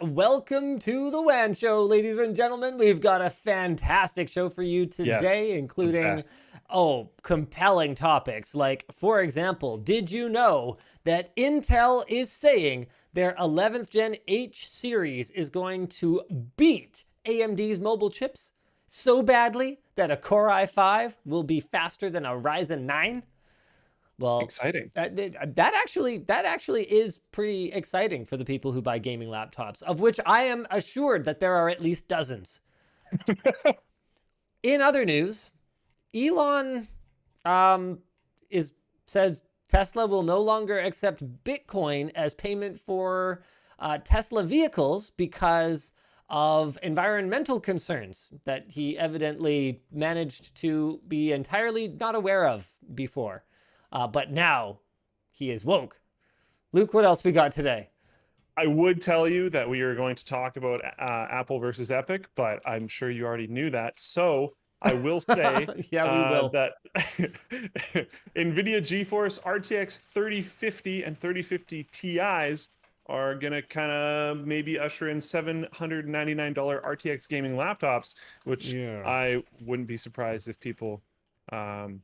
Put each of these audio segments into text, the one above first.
Welcome to the WAN show, ladies and gentlemen. We've got a fantastic show for you today, Yes, including, compelling topics. Like, for example, did you know that Intel is saying their 11th gen H series is going to beat AMD's mobile chips so badly that a Core i5 will be faster than a Ryzen 9? Well, exciting. that actually is pretty exciting for the people who buy gaming laptops, of which I am assured that there are at least dozens. In other news, Elon says Tesla will no longer accept Bitcoin as payment for Tesla vehicles because of environmental concerns that he evidently managed to be entirely not aware of before. But now he is woke. Luke, what else we got today? I would tell you that we are going to talk about Apple versus Epic, but I'm sure you already knew that. So I will say Yeah, we will. that Nvidia GeForce RTX 3050 and 3050 Ti's are going to kind of maybe usher in $799 RTX gaming laptops, which I wouldn't be surprised if people found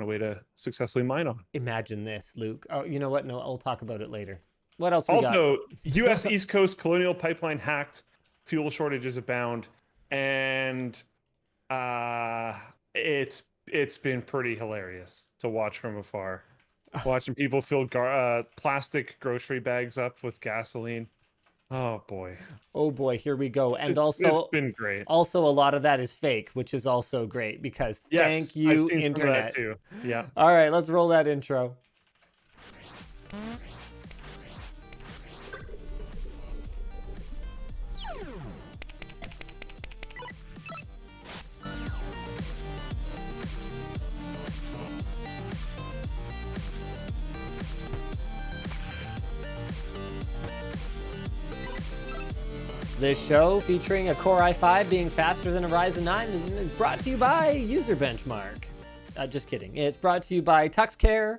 a way to successfully mine on. Imagine this, Luke. Oh, you know what? No, I'll talk about it later. What else we Also, got? U.S. East Coast Colonial Pipeline hacked, fuel shortages abound, and it's been pretty hilarious to watch from afar. Watching people fill plastic grocery bags up with gasoline. Oh boy. Oh boy, here we go. And it's been great. Also, a lot of that is fake, which is also great because thank you, I've seen internet. Some of that too. Yeah. All right, let's roll that intro. This show, featuring a Core i5 being faster than a Ryzen 9, is brought to you by User Benchmark. Just kidding. It's brought to you by TuxCare,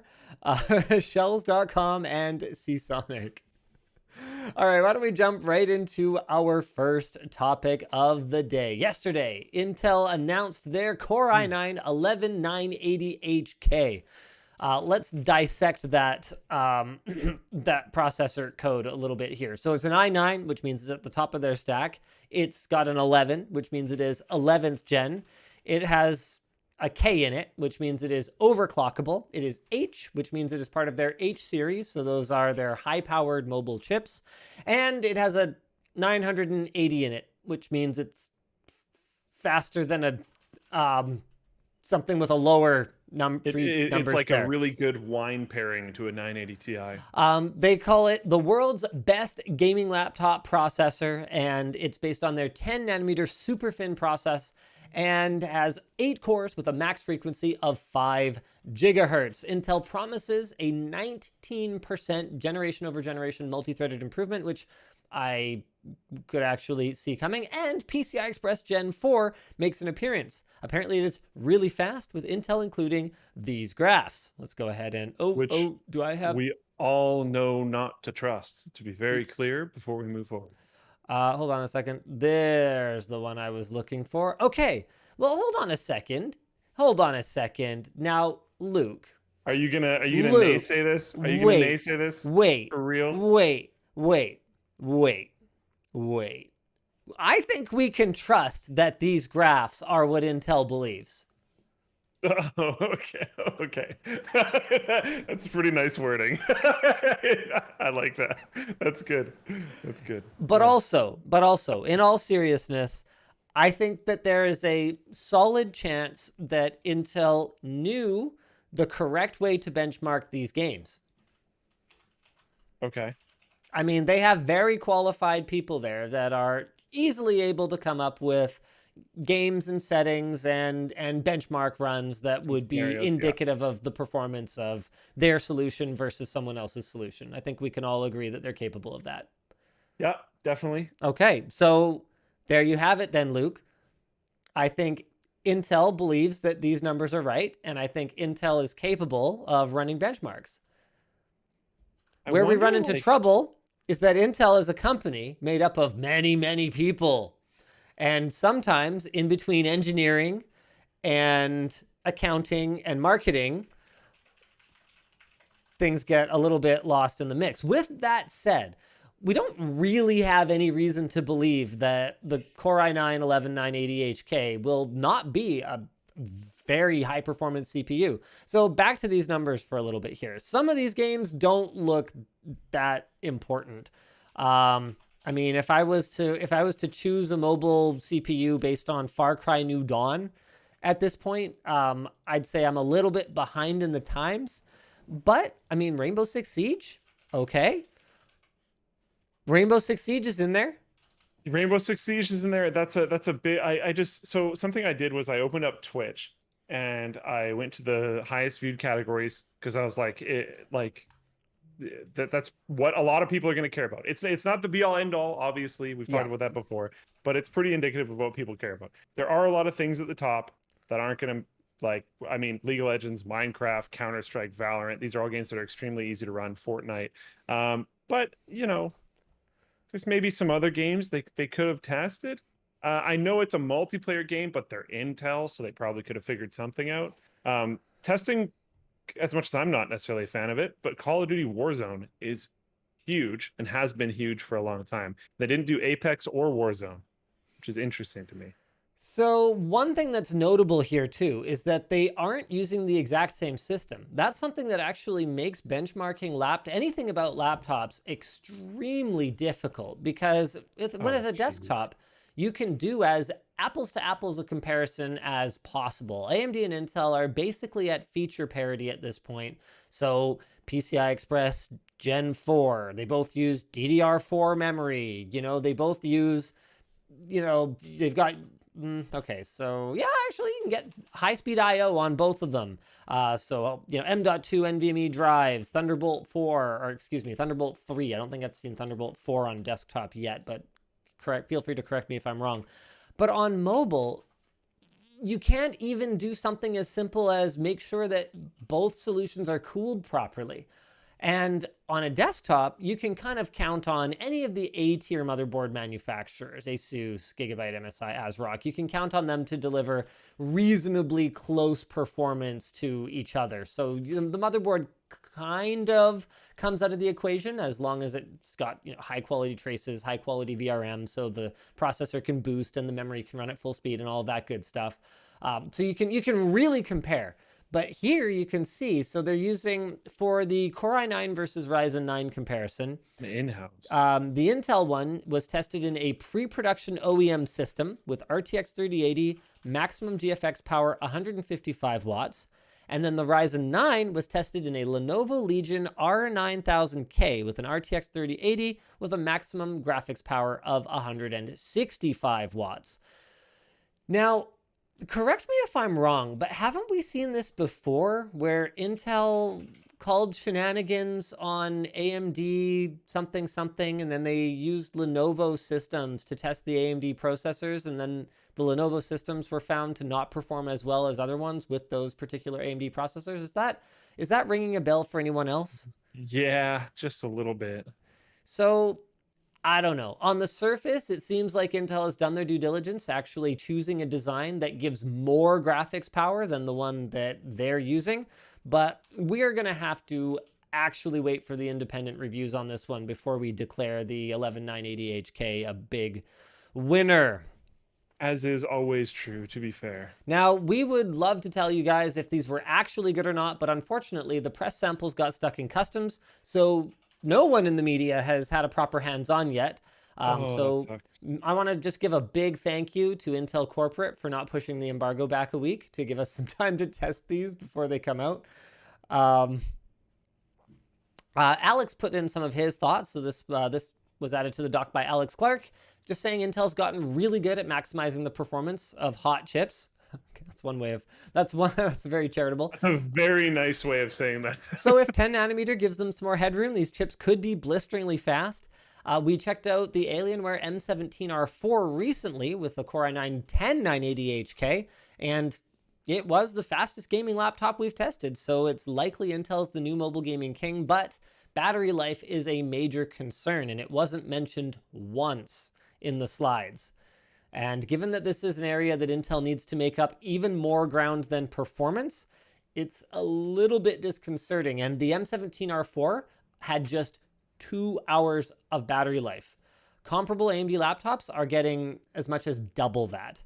Shells.com, and Seasonic. All right, why don't we jump right into our first topic of the day. Yesterday, Intel announced their Core i9 11980HK. Let's dissect that that processor code a little bit here. So it's an i9, which means it's at the top of their stack. It's got an 11, which means it is 11th gen. It has a K in it, which means it is overclockable. It is H, which means it is part of their H series. So those are their high-powered mobile chips. And it has a 980 in it, which means it's faster than a something with a lower it's like there. A really good wine pairing to a 980 Ti. They call it the world's best gaming laptop processor, and it's based on their 10 nanometer superfin process and has 8 cores with a max frequency of 5 gigahertz. Intel promises a 19% generation over generation multi-threaded improvement, which I could actually see coming, and PCI Express Gen 4 makes an appearance. Apparently it is really fast, with Intel including these graphs. Let's go ahead and do I have... We all know not to trust, to be very clear before we move forward. Hold on a second. There's the one I was looking for. Okay, well, hold on a second. Now, Luke. Are you gonna naysay this? Are you gonna naysay this? Wait. For real? Wait. I think we can trust that these graphs are what Intel believes. Oh, okay. That's pretty nice wording. I like that. That's good. But also, in all seriousness, I think that there is a solid chance that Intel knew the correct way to benchmark these games. Okay. I mean, they have very qualified people there that are easily able to come up with games and settings and benchmark runs that would be indicative of the performance of their solution versus someone else's solution. I think we can all agree that they're capable of that. Yeah, definitely. Okay, so there you have it then, Luke. I think Intel believes that these numbers are right, and I think Intel is capable of running benchmarks. Where we run into trouble is that Intel is a company made up of many, many people. And sometimes in between engineering and accounting and marketing, things get a little bit lost in the mix. With that said, we don't really have any reason to believe that the Core i9 11980HK will not be a very high performance CPU. So back to these numbers for a little bit here. Some of these games don't look that important. I mean, if I was to choose a mobile CPU based on Far Cry New Dawn at this point, I'd say I'm a little bit behind in the times. But I mean, Rainbow Six Siege, okay. Rainbow Six Siege is in there. Rainbow Six Siege is in there. That's a bit. I just, so something I did was I opened up Twitch and I went to the highest viewed categories because I was like, that's what a lot of people are going to care about. It's not the be all end all. Obviously, we've talked about that before, but it's pretty indicative of what people care about. There are a lot of things at the top that aren't going to, like, I mean, League of Legends, Minecraft, Counter-Strike, Valorant. These are all games that are extremely easy to run. Fortnite, but you know, there's maybe some other games they could have tested. I know it's a multiplayer game, but they're Intel, so they probably could have figured something out. Testing, as much as I'm not necessarily a fan of it, but Call of Duty Warzone is huge and has been huge for a long time. They didn't do Apex or Warzone, which is interesting to me. So one thing that's notable here too is that they aren't using the exact same system. That's something that actually makes benchmarking anything about laptops extremely difficult, because when it's a desktop, you can do as apples to apples a comparison as possible. AMD and Intel are basically at feature parity at this point. So PCI Express Gen 4, they both use DDR4 memory. You know, they both use, you know, they've got, okay, so yeah, actually you can get high-speed I/O on both of them. So, you know, M.2 NVMe drives, Thunderbolt 4, or excuse me, Thunderbolt 3. I don't think I've seen Thunderbolt 4 on desktop yet, but feel free to correct me if I'm wrong. But on mobile, you can't even do something as simple as make sure that both solutions are cooled properly. And on a desktop, you can kind of count on any of the A-tier motherboard manufacturers, ASUS, Gigabyte, MSI, ASRock. You can count on them to deliver reasonably close performance to each other. So the motherboard kind of comes out of the equation as long as it's got, you know, high quality traces, high quality VRM, so the processor can boost and the memory can run at full speed and all of that good stuff. So you can really compare. But here you can see, so they're using, for the Core i9 versus Ryzen 9 comparison, the in-house. The Intel one was tested in a pre-production OEM system with RTX 3080, maximum GFX power 155 watts. And then the Ryzen 9 was tested in a Lenovo Legion R9000K with an RTX 3080 with a maximum graphics power of 165 watts. Now, correct me if I'm wrong, but haven't we seen this before where Intel called shenanigans on AMD something, and then they used Lenovo systems to test the AMD processors, and then the Lenovo systems were found to not perform as well as other ones with those particular AMD processors? Is that ringing a bell for anyone else? Yeah, just a little bit. So I don't know. On the surface, it seems like Intel has done their due diligence, actually choosing a design that gives more graphics power than the one that they're using. But we're going to have to actually wait for the independent reviews on this one before we declare the 11980HK a big winner. As is always true, to be fair. Now, we would love to tell you guys if these were actually good or not, but unfortunately, the press samples got stuck in customs, so no one in the media has had a proper hands-on yet. So I want to just give a big thank you to Intel Corporate for not pushing the embargo back a week to give us some time to test these before they come out. Alex put in some of his thoughts. So this was added to the doc by Alex Clark, just saying Intel's gotten really good at maximizing the performance of hot chips. Okay, that's very charitable. That's a very nice way of saying that. So if 10 nanometer gives them some more headroom, these chips could be blisteringly fast. We checked out the Alienware M17R4 recently with the Core i9 10980HK, and it was the fastest gaming laptop we've tested. So it's likely Intel's the new mobile gaming king, but battery life is a major concern, and it wasn't mentioned once in the slides. And given that this is an area that Intel needs to make up even more ground than performance, it's a little bit disconcerting. And the M17R4 had just 2 hours of battery life. Comparable AMD laptops are getting as much as double that.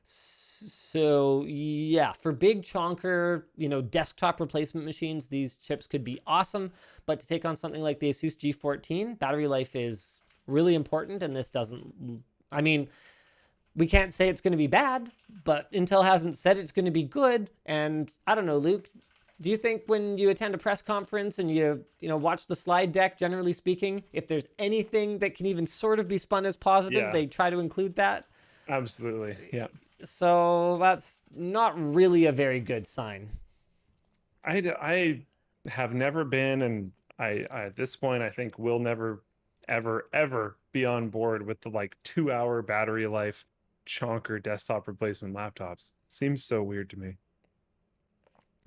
So yeah, for big chonker, desktop replacement machines, these chips could be awesome. But to take on something like the Asus G14, battery life is really important. And this doesn't, we can't say it's going to be bad, but Intel hasn't said it's going to be good. And I don't know, Luke, do you think when you attend a press conference and you watch the slide deck, generally speaking, if there's anything that can even sort of be spun as positive, they try to include that? Absolutely, yeah. So that's not really a very good sign. I have never been, and I at this point, I think will never, ever be on board with the 2 hour battery life chonker desktop replacement laptops. Seems so weird to me.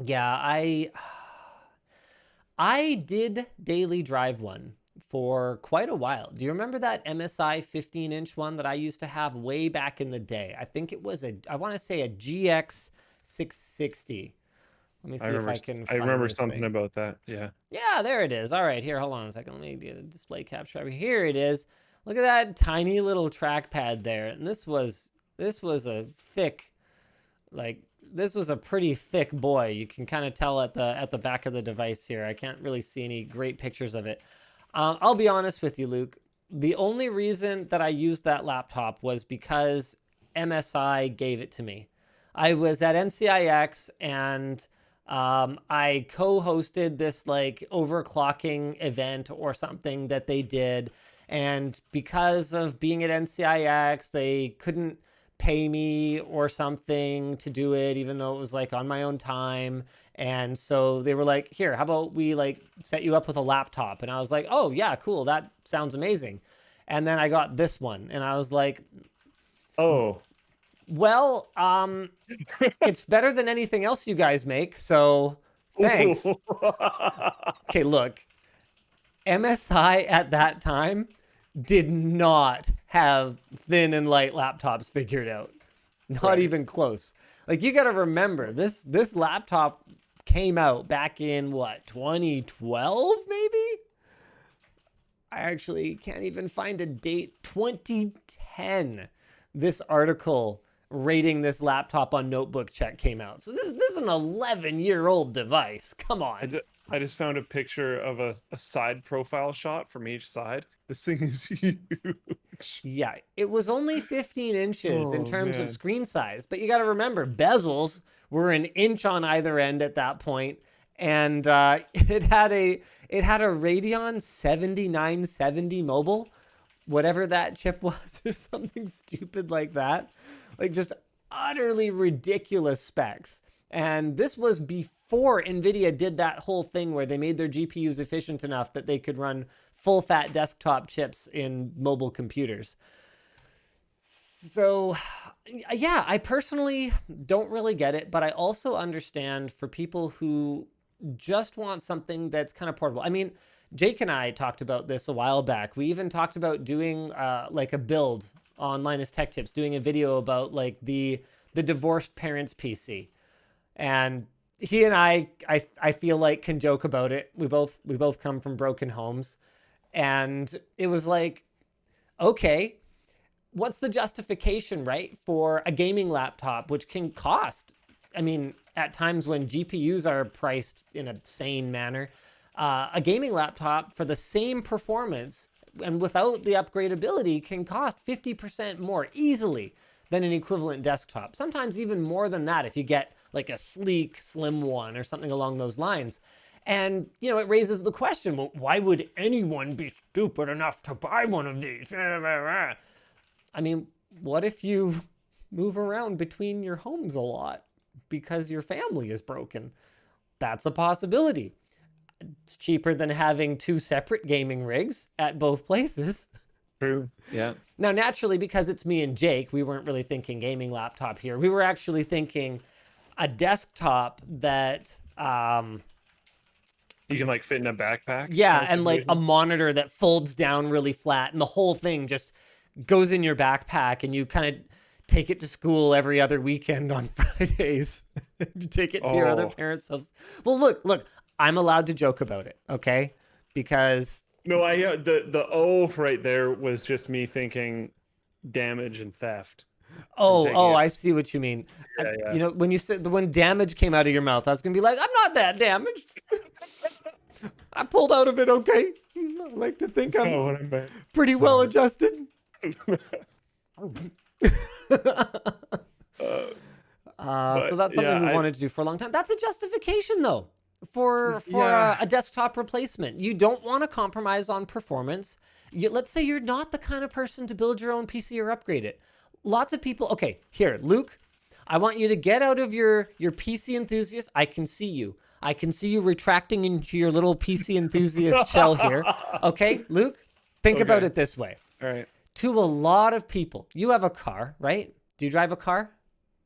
Yeah, I did daily drive one for quite a while. Do you remember that MSI 15-inch one that I used to have way back in the day? I think it was I want to say a GX 660. Let me see if I can find I remember this something thing. about that. Yeah. Yeah, there it is. All right, here, hold on a second. Let me do the display capture. Here it is. Look at that tiny little trackpad there. And this was a thick, this was a pretty thick boy. You can kind of tell at the back of the device here. I can't really see any great pictures of it. I'll be honest with you, Luke. The only reason that I used that laptop was because MSI gave it to me. I was at NCIX and I co-hosted this overclocking event or something that they did. And because of being at NCIX, they couldn't pay me or something to do it, even though it was on my own time. And so they were like, here, how about we set you up with a laptop? And I was like, oh yeah, cool. That sounds amazing. And then I got this one and I was like, oh, well, it's better than anything else you guys make. So thanks. Okay, look, MSI at that time did not have thin and light laptops figured out. Not even close. You got to remember, this laptop came out back in 2012 maybe? I actually can't even find a date. 2010. This article rating this laptop on Notebook Check came out. So this is an 11-year-old device. Come on. I just found a picture of a side profile shot from each side. This thing is huge. Yeah, it was only 15 inches in terms of screen size. But you got to remember, bezels were an inch on either end at that point. And it had a Radeon 7970 mobile, whatever that chip was, or something stupid like that. Just utterly ridiculous specs. And this was before Nvidia did that whole thing where they made their GPUs efficient enough that they could run full fat desktop chips in mobile computers. So yeah, I personally don't really get it, but I also understand for people who just want something that's kind of portable. Jake and I talked about this a while back. We even talked about doing a build on Linus Tech Tips, doing a video about the divorced parents PC. And he and I feel can joke about it. We both come from broken homes. And it was okay, what's the justification, right, for a gaming laptop, which can cost, at times when GPUs are priced in a sane manner, a gaming laptop for the same performance and without the upgradability can cost 50% more easily than an equivalent desktop. Sometimes even more than that if you get a sleek, slim one or something along those lines. And, it raises the question, well, why would anyone be stupid enough to buy one of these? What if you move around between your homes a lot because your family is broken? That's a possibility. It's cheaper than having 2 separate gaming rigs at both places. True, yeah. Now, naturally, because it's me and Jake, we weren't really thinking gaming laptop here. We were actually thinking a desktop that You can like fit in a backpack. Yeah, kind of and like a situation. monitor that folds down really flat, and the whole thing just goes in your backpack, and you kind of take it to school every other weekend on Fridays. You take it to your other Oh parents' house. Well, look, I'm allowed to joke about it, okay? Because no, I the O right there was just me thinking damage and theft from taking oh, it. I see what you mean. Yeah, yeah. You know, when you said when damage came out of your mouth, I was gonna be like, I'm not that damaged. I pulled out of it okay. I like to think That's I'm not what I meant. pretty That's well not adjusted. So that's something yeah, we wanted to do for a long time. That's a justification, though, for Yeah. a desktop replacement. You don't want to compromise on performance. Let's say you're not the kind of person to build your own PC or upgrade it. Lots of people. Okay, here, Luke, I want you to get out of your PC enthusiast. I can see you. I can see you retracting into your little PC enthusiast shell here. Okay, Luke, think about Okay. it this way. All right. To a lot of people, you have a car, right? Do you drive a car?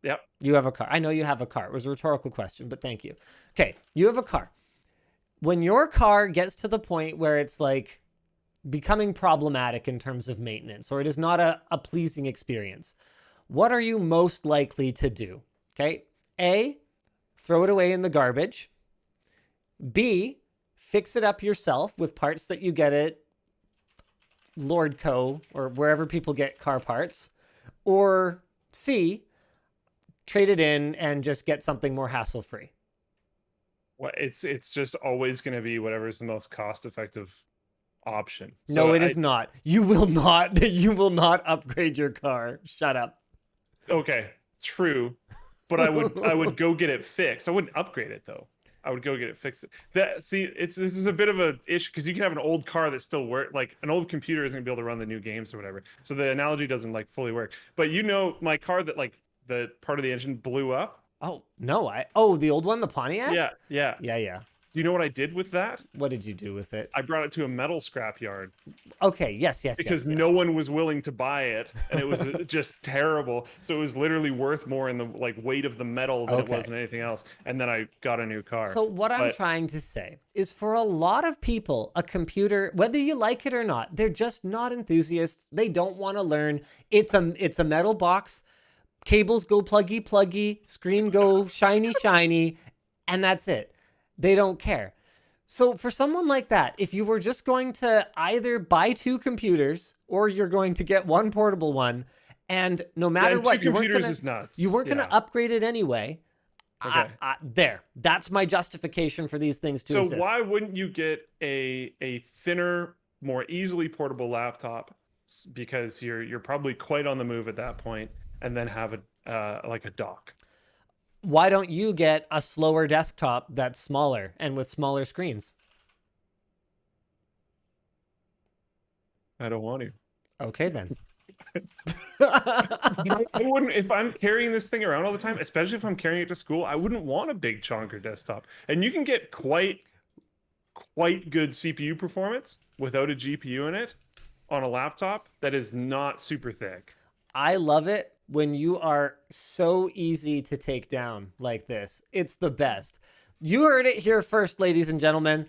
Yep. You have a car. I know you have a car. It was a rhetorical question, but thank you. Okay, you have a car. When your car gets to the point where it's like becoming problematic in terms of maintenance, or it is not a pleasing experience, what are you most likely to do? Okay, A, throw it away in the garbage. B, fix it up yourself with parts that you get at Lordco or wherever people get car parts. Or C, trade it in and just get something more hassle-free. Well, it's just always going to be whatever's the most cost-effective option. No, So it is not. You will not. You will not upgrade your car. Shut up. okay, true, but I would go get it fixed. I wouldn't upgrade it though. I would go get it fixed. This is a bit of a issue because you can have an old car that still work, like an old computer isn't gonna be able to run the new games or whatever. So the analogy doesn't like fully work. But you know, my car that like the part of the engine blew up. Oh, no. The old one, the Pontiac? Yeah, yeah. Yeah. Do you know what I did with that? What did you do with it? I brought it to a metal scrap yard Okay, yes. because no one was willing to buy it, and it was just terrible. So it was literally worth more in the like weight of the metal than it Okay. was in anything else. And then I got a new car. So what I'm But- trying to say is for a lot of people, a computer, whether you like it or not, they're just not enthusiasts. They don't want to learn. It's a metal box. Cables go pluggy, screen go shiny, and that's it. They don't care. So for someone like that, if you were just going to either buy two computers or you're going to get one portable one, and no matter what, two computers is nuts. you weren't going to Yeah. upgrade it anyway. Okay. That's my justification for these things to So exist. why wouldn't you get a thinner, more easily portable laptop? Because you're probably quite on the move at that point, and then have a like a dock. Why don't you get a slower desktop that's smaller and with smaller screens? I don't want to. Okay, then. I wouldn't, if I'm carrying this thing around all the time, especially if I'm carrying it to school, I wouldn't want a big chonker desktop. And you can get quite good CPU performance without a GPU in it on a laptop that is not super thick. I love it when you are so easy to take down like this. It's the best. You heard it here first, ladies and gentlemen.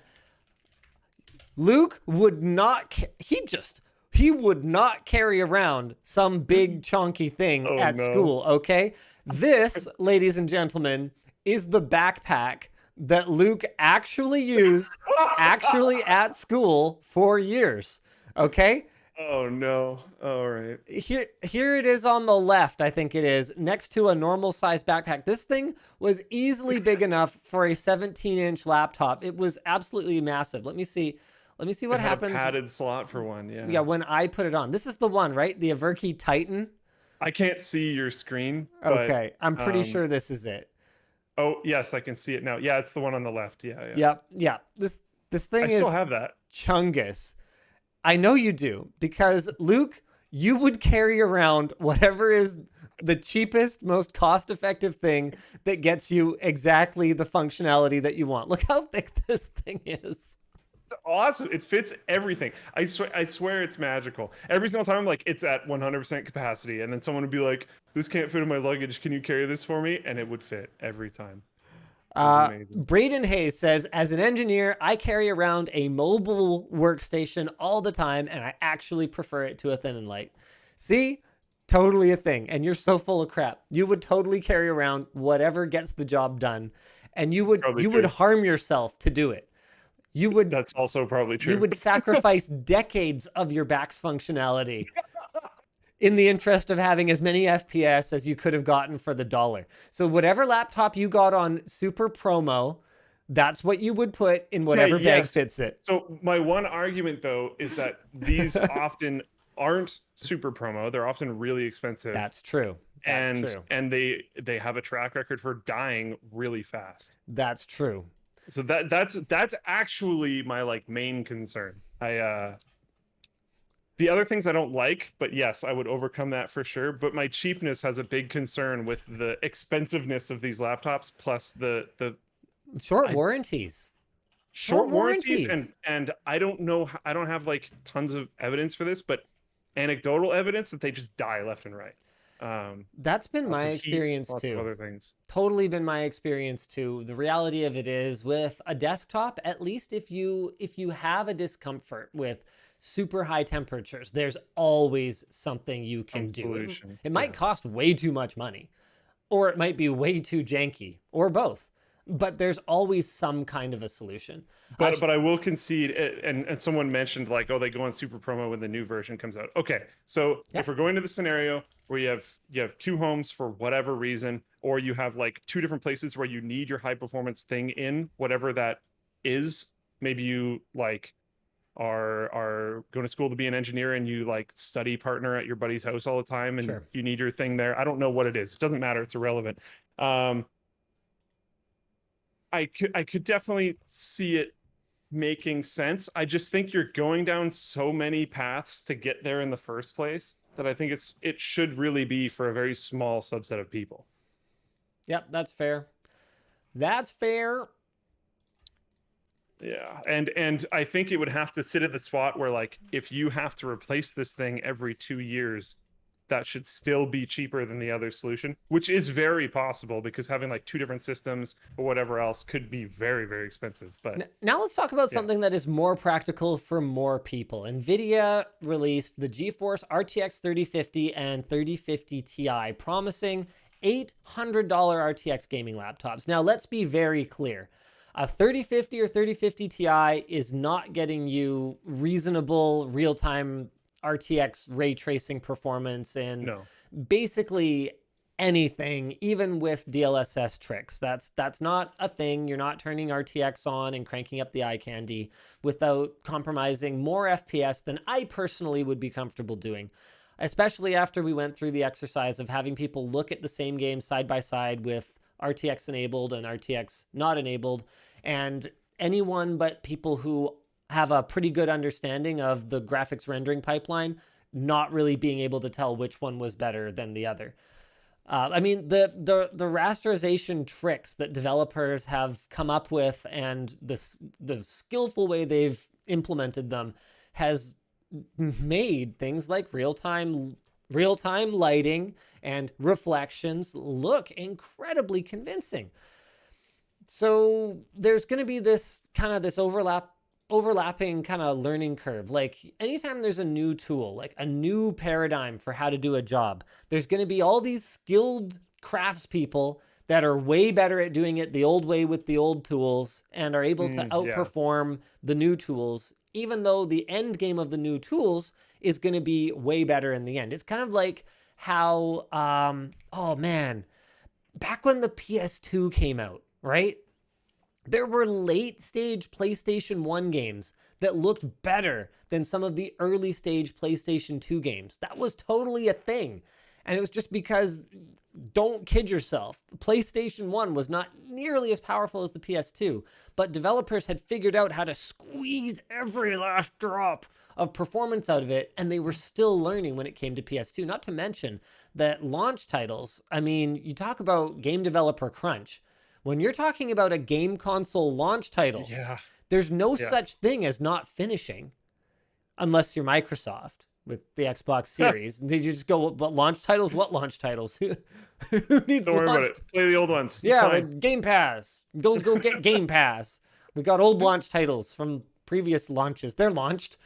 Luke would not, he would not carry around some big chunky thing Oh, at no. school, okay? This, ladies and gentlemen, is the backpack that Luke actually used at school for years, okay? Oh no. All right. Here it is on the left, I think it is, next to a normal size backpack. This thing was easily big enough for a 17-inch laptop. It was absolutely massive. Let me see what It had happens. a padded slot for one. Yeah. Yeah, when I put it on. This is the one, right? The Averki Titan. I can't see your screen. But, Okay, I'm pretty sure this is it. Oh yes, I can see it now. Yeah, it's the one on the left. Yeah. Yeah. This thing I is still have that. chungus. I know you do, because Luke, you would carry around whatever is the cheapest, most cost-effective thing that gets you exactly the functionality that you want. Look how thick this thing is. It's awesome. It fits everything. I swear it's magical. Every single time I'm like, it's at 100% capacity. And then someone would be like, this can't fit in my luggage. Can you carry this for me? And it would fit every time. amazing. Braden Hayes says, as an engineer, I carry around a mobile workstation all the time, and I actually prefer it to a thin and light. See? Totally a thing. And you're so full of crap. You would totally carry around whatever gets the job done, and you would harm yourself to do it. That's also probably true. You would sacrifice decades of your back's functionality in the interest of having as many FPS as you could have gotten for the dollar. So whatever laptop you got on super promo, that's what you would put in whatever bag fits it. So my one argument, though, is that these often aren't super promo. They're often really expensive. That's true. And they have a track record for dying really fast. That's true. So that's actually my like main concern. The other things I don't like, but yes, I would overcome that for sure. But my cheapness has a big concern with the expensiveness of these laptops, plus the short warranties. Short warranties, and I don't know. I don't have like tons of evidence for this, but anecdotal evidence that they just die left and right. That's been my experience too. Other things. Totally been my experience too. The reality of it is, with a desktop, at least if you have a discomfort with super high temperatures, there's always something you can do. It might cost way too much money, or it might be way too janky, or both. But there's always some kind of a solution. But I will concede, and someone mentioned like, oh, they go on super promo when the new version comes out. Okay, so if we're going to the scenario where you have two homes for whatever reason, or you have like two different places where you need your high performance thing in, whatever that is, maybe you like are going to school to be an engineer and you like study partner at your buddy's house all the time and you need your thing there. I don't know what it is. It doesn't matter. It's irrelevant. I could definitely see it making sense. I just think you're going down so many paths to get there in the first place that I think it should really be for a very small subset of people. Yep, that's fair. That's fair. Yeah, and I think it would have to sit at the spot where like if you have to replace this thing every 2 years, that should still be cheaper than the other solution, which is very possible because having like two different systems or whatever else could be very, very expensive. But now let's talk about something that is more practical for more people. Nvidia released the GeForce RTX 3050 and 3050 Ti, promising $800 RTX gaming laptops. Now let's be very clear. A 3050 or 3050 Ti is not getting you reasonable real-time RTX ray tracing performance and basically anything, even with DLSS tricks. That's not a thing. You're not turning RTX on and cranking up the eye candy without compromising more FPS than I personally would be comfortable doing, especially after we went through the exercise of having people look at the same game side by side with RTX enabled and RTX not enabled, and anyone but people who have a pretty good understanding of the graphics rendering pipeline not really being able to tell which one was better than the other. I mean, the rasterization tricks that developers have come up with and the skillful way they've implemented them has made things like real-time lighting and reflections look incredibly convincing. So there's going to be this overlapping kind of learning curve. Like anytime there's a new tool, like a new paradigm for how to do a job, there's going to be all these skilled craftspeople that are way better at doing it the old way with the old tools and are able to outperform the new tools, even though the end game of the new tools is going to be way better in the end. It's kind of like how, oh man, back when the PS2 came out, right? There were late stage PlayStation 1 games that looked better than some of the early stage PlayStation 2 games. That was totally a thing. And it was just because, don't kid yourself, PlayStation 1 was not nearly as powerful as the PS2, but developers had figured out how to squeeze every last drop of performance out of it, and they were still learning when it came to PS2. Not to mention that launch titles, I mean, you talk about game developer crunch. When you're talking about a game console launch title, there's no such thing as not finishing unless you're Microsoft. with the Xbox Series. Did you just go, what launch titles? What launch titles? Who needs Don't worry about launch? it. Play the old ones. It's Yeah, fine. like Game Pass. Go get Game Pass. We got old launch titles from previous launches. They're launched.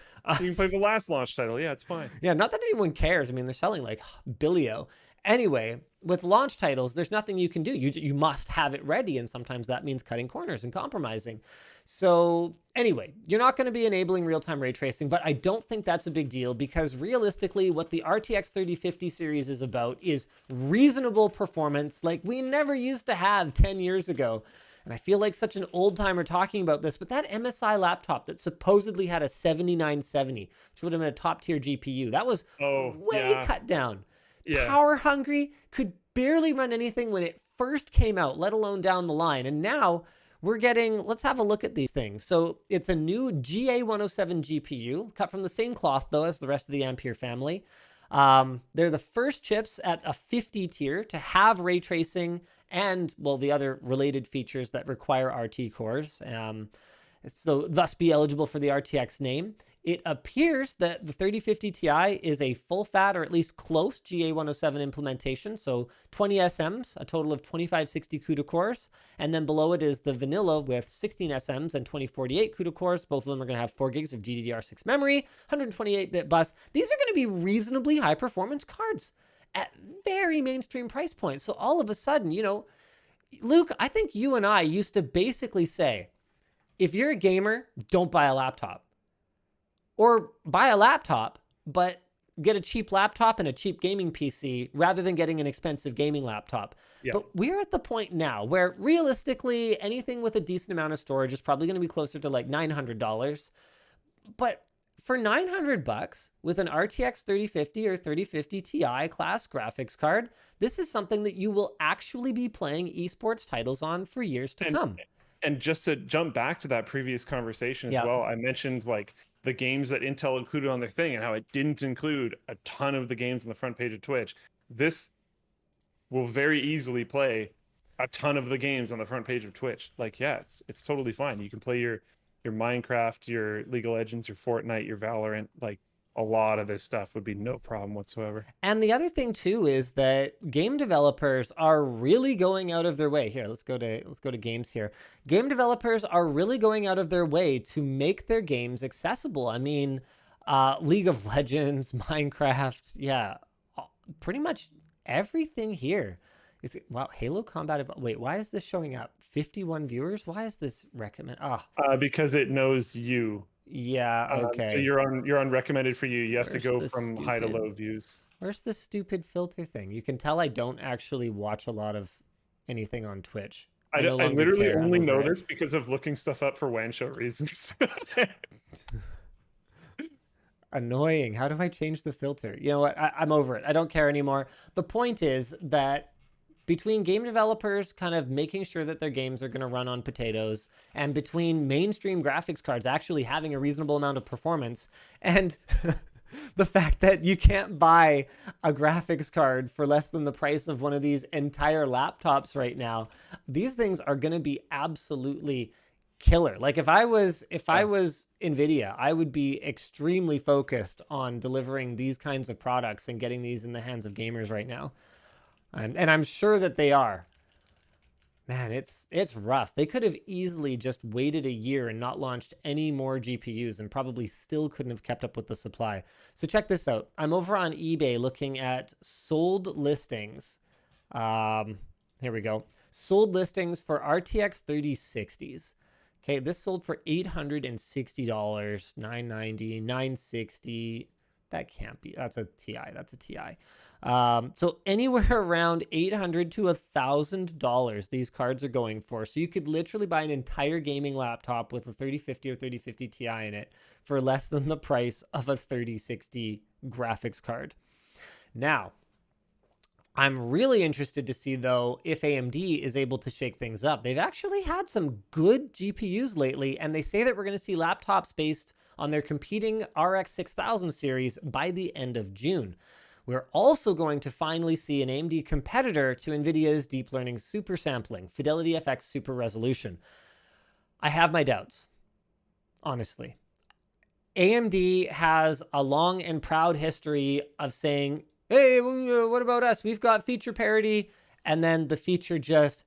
You can play the last launch title. Yeah, it's fine. Yeah, not that anyone cares. I mean, they're selling like billio. Anyway, with launch titles, there's nothing you can do. You must have it ready, and sometimes that means cutting corners and compromising. So anyway, you're not going to be enabling real-time ray tracing, but I don't think that's a big deal because realistically, what the RTX 3050 series is about is reasonable performance like we never used to have 10 years ago. And I feel like such an old timer talking about this, but that MSI laptop that supposedly had a 7970, which would have been a top tier GPU, that was way cut down. Yeah. Power hungry, could barely run anything when it first came out, let alone down the line. And now we're getting, let's have a look at these things. So it's a new GA107 GPU, cut from the same cloth though as the rest of the Ampere family. They're the first chips at a 50 tier to have ray tracing and, well, the other related features that require RT cores. So thus be eligible for the RTX name. It appears that the 3050 Ti is a full fat or at least close GA107 implementation. So 20 SMs, a total of 2560 CUDA cores. And then below it is the vanilla with 16 SMs and 2048 CUDA cores. Both of them are going to have 4 gigs of GDDR6 memory, 128-bit bus. These are going to be reasonably high performance cards at very mainstream price points. So all of a sudden, you know, Luke, I think you and I used to basically say, if you're a gamer, don't buy a laptop. Or buy a laptop, but get a cheap laptop and a cheap gaming PC rather than getting an expensive gaming laptop. Yeah. But we're at the point now where realistically, anything with a decent amount of storage is probably going to be closer to like $900. But for $900 with an RTX 3050 or 3050 Ti class graphics card, this is something that you will actually be playing esports titles on for years to come. And just to jump back to that previous conversation as well, I mentioned like the games that Intel included on their thing and how it didn't include a ton of the games on the front page of Twitch. This will very easily play a ton of the games on the front page of Twitch. Like, yeah, it's totally fine. You can play your Minecraft, your League of Legends, your Fortnite, your Valorant. Like, a lot of this stuff would be no problem whatsoever. And the other thing too is that game developers are really going out of their way. Here, let's go to games here. Game developers are really going out of their way to make their games accessible. I mean, League of Legends, Minecraft, yeah, pretty much everything here. Wow, Halo Combat. Wait, why is this showing up? 51 viewers? Why is this recommend? Because it knows you. Yeah, okay. So you're on recommended for you. You have to go from high to low views. Where's the stupid filter thing? You can tell I don't actually watch a lot of anything on Twitch. I literally only know this because of looking stuff up for WAN show reasons. Annoying. How do I change the filter? You know what? I'm over it. I don't care anymore. The point is that between game developers kind of making sure that their games are going to run on potatoes, and between mainstream graphics cards actually having a reasonable amount of performance, and the fact that you can't buy a graphics card for less than the price of one of these entire laptops right now, these things are going to be absolutely killer. Like if I was Nvidia, I would be extremely focused on delivering these kinds of products and getting these in the hands of gamers right now. And I'm sure that they are. Man, it's rough. They could have easily just waited a year and not launched any more GPUs and probably still couldn't have kept up with the supply. So check this out. I'm over on eBay looking at sold listings. Here we go. Sold listings for RTX 3060s. Okay, this sold for $860, $990, $960. That can't be. That's a TI. That's a TI. So anywhere around $800 to $1,000 these cards are going for. So you could literally buy an entire gaming laptop with a 3050 or 3050 Ti in it for less than the price of a 3060 graphics card. Now, I'm really interested to see, though, if AMD is able to shake things up. They've actually had some good GPUs lately, and they say that we're going to see laptops based on their competing RX 6000 series by the end of June. We're also going to finally see an AMD competitor to NVIDIA's deep learning super sampling, Fidelity FX Super Resolution. I have my doubts, honestly. AMD has a long and proud history of saying, hey, what about us? We've got feature parity. And then the feature just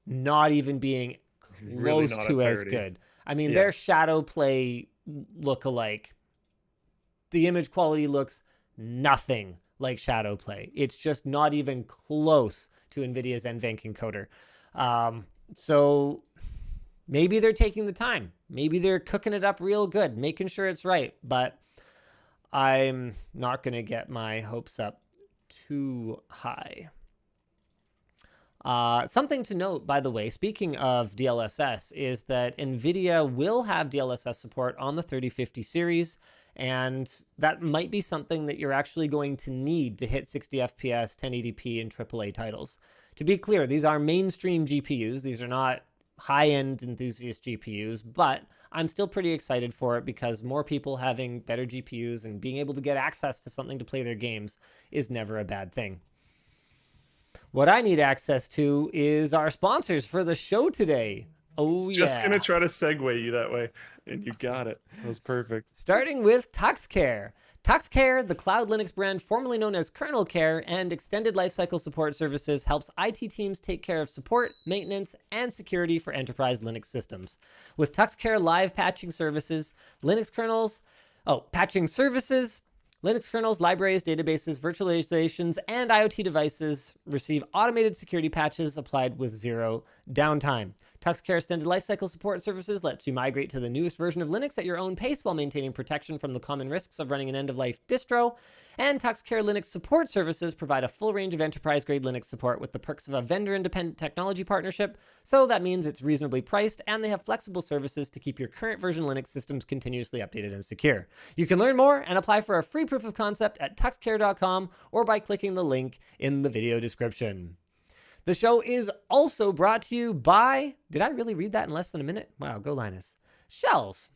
not even being Really close not to at as parity. good. I mean, Yeah. their shadow play look-alike. The image quality looks nothing like shadow play. It's just not even close to Nvidia's NVENC encoder. So maybe they're taking the time. Maybe they're cooking it up real good, making sure it's right. But I'm not going to get my hopes up too high. Something to note, by the way, speaking of DLSS, is that Nvidia will have DLSS support on the 3050 series, and that might be something that you're actually going to need to hit 60 FPS, 1080p, and AAA titles. To be clear, these are mainstream GPUs. These are not high-end enthusiast GPUs, but I'm still pretty excited for it because more people having better GPUs and being able to get access to something to play their games is never a bad thing. What I need access to is our sponsors for the show today. Oh, Just gonna try to segue you that way, and you got it. That was perfect. Starting with TuxCare. TuxCare, the Cloud Linux brand formerly known as Kernel Care and Extended Lifecycle Support Services, helps IT teams take care of support, maintenance, and security for enterprise Linux systems. With TuxCare live patching services, Linux kernels, Linux kernels, libraries, databases, virtualizations, and IoT devices receive automated security patches applied with zero downtime. TuxCare Extended Lifecycle Support Services lets you migrate to the newest version of Linux at your own pace while maintaining protection from the common risks of running an end-of-life distro. And TuxCare Linux Support Services provide a full range of enterprise-grade Linux support with the perks of a vendor-independent technology partnership. So that means it's reasonably priced, and they have flexible services to keep your current version Linux systems continuously updated and secure. You can learn more and apply for a free proof of concept at tuxcare.com or by clicking the link in the video description. The show is also brought to you by... Did I really read that in less than a minute? Wow, go Linus. Shells.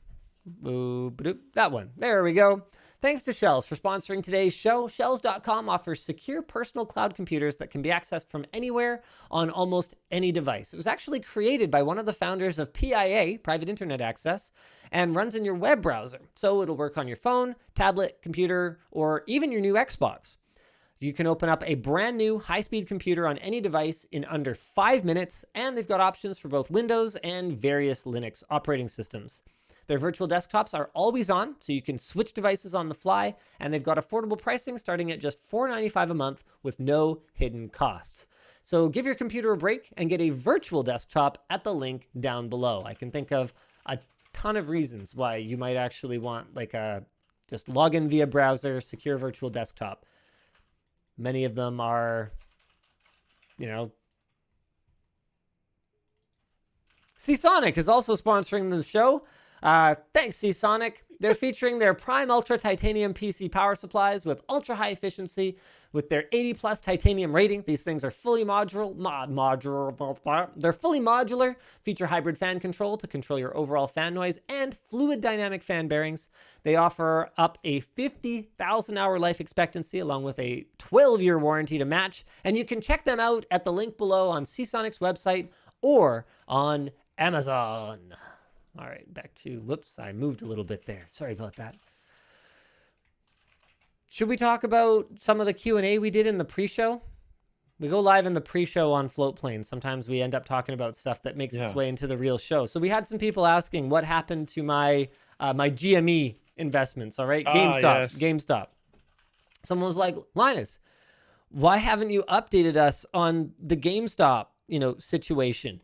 That one. There we go. Thanks to Shells for sponsoring today's show. Shells.com offers secure personal cloud computers that can be accessed from anywhere on almost any device. It was actually created by one of the founders of PIA, Private Internet Access, and runs in your web browser. So it'll work on your phone, tablet, computer, or even your new Xbox. You can open up a brand new high-speed computer on any device in under 5 minutes, and they've got options for both Windows and various Linux operating systems. Their virtual desktops are always on, so you can switch devices on the fly, and they've got affordable pricing starting at just $4.95 a month with no hidden costs. So give your computer a break and get a virtual desktop at the link down below. I can think of a ton of reasons why you might actually want like a just log in via browser, secure virtual desktop. Many of them are, Seasonic is also sponsoring the show. Thanks, Seasonic. They're featuring their Prime Ultra Titanium PC power supplies with ultra high efficiency with their 80 plus titanium rating. These things are fully modular. They're fully modular, feature hybrid fan control to control your overall fan noise and fluid dynamic fan bearings. They offer up a 50,000 hour life expectancy along with a 12-year warranty to match. And you can check them out at the link below on Seasonic's website or on Amazon. All right, back to, whoops, I moved a little bit there. Sorry about that. Should we talk about some of the Q&A we did in the pre-show? We go live in the pre-show on Floatplane. Sometimes we end up talking about stuff that makes its way into the real show. So we had some people asking what happened to my my GME investments, all right? GameStop. Someone was like, Linus, why haven't you updated us on the GameStop, situation?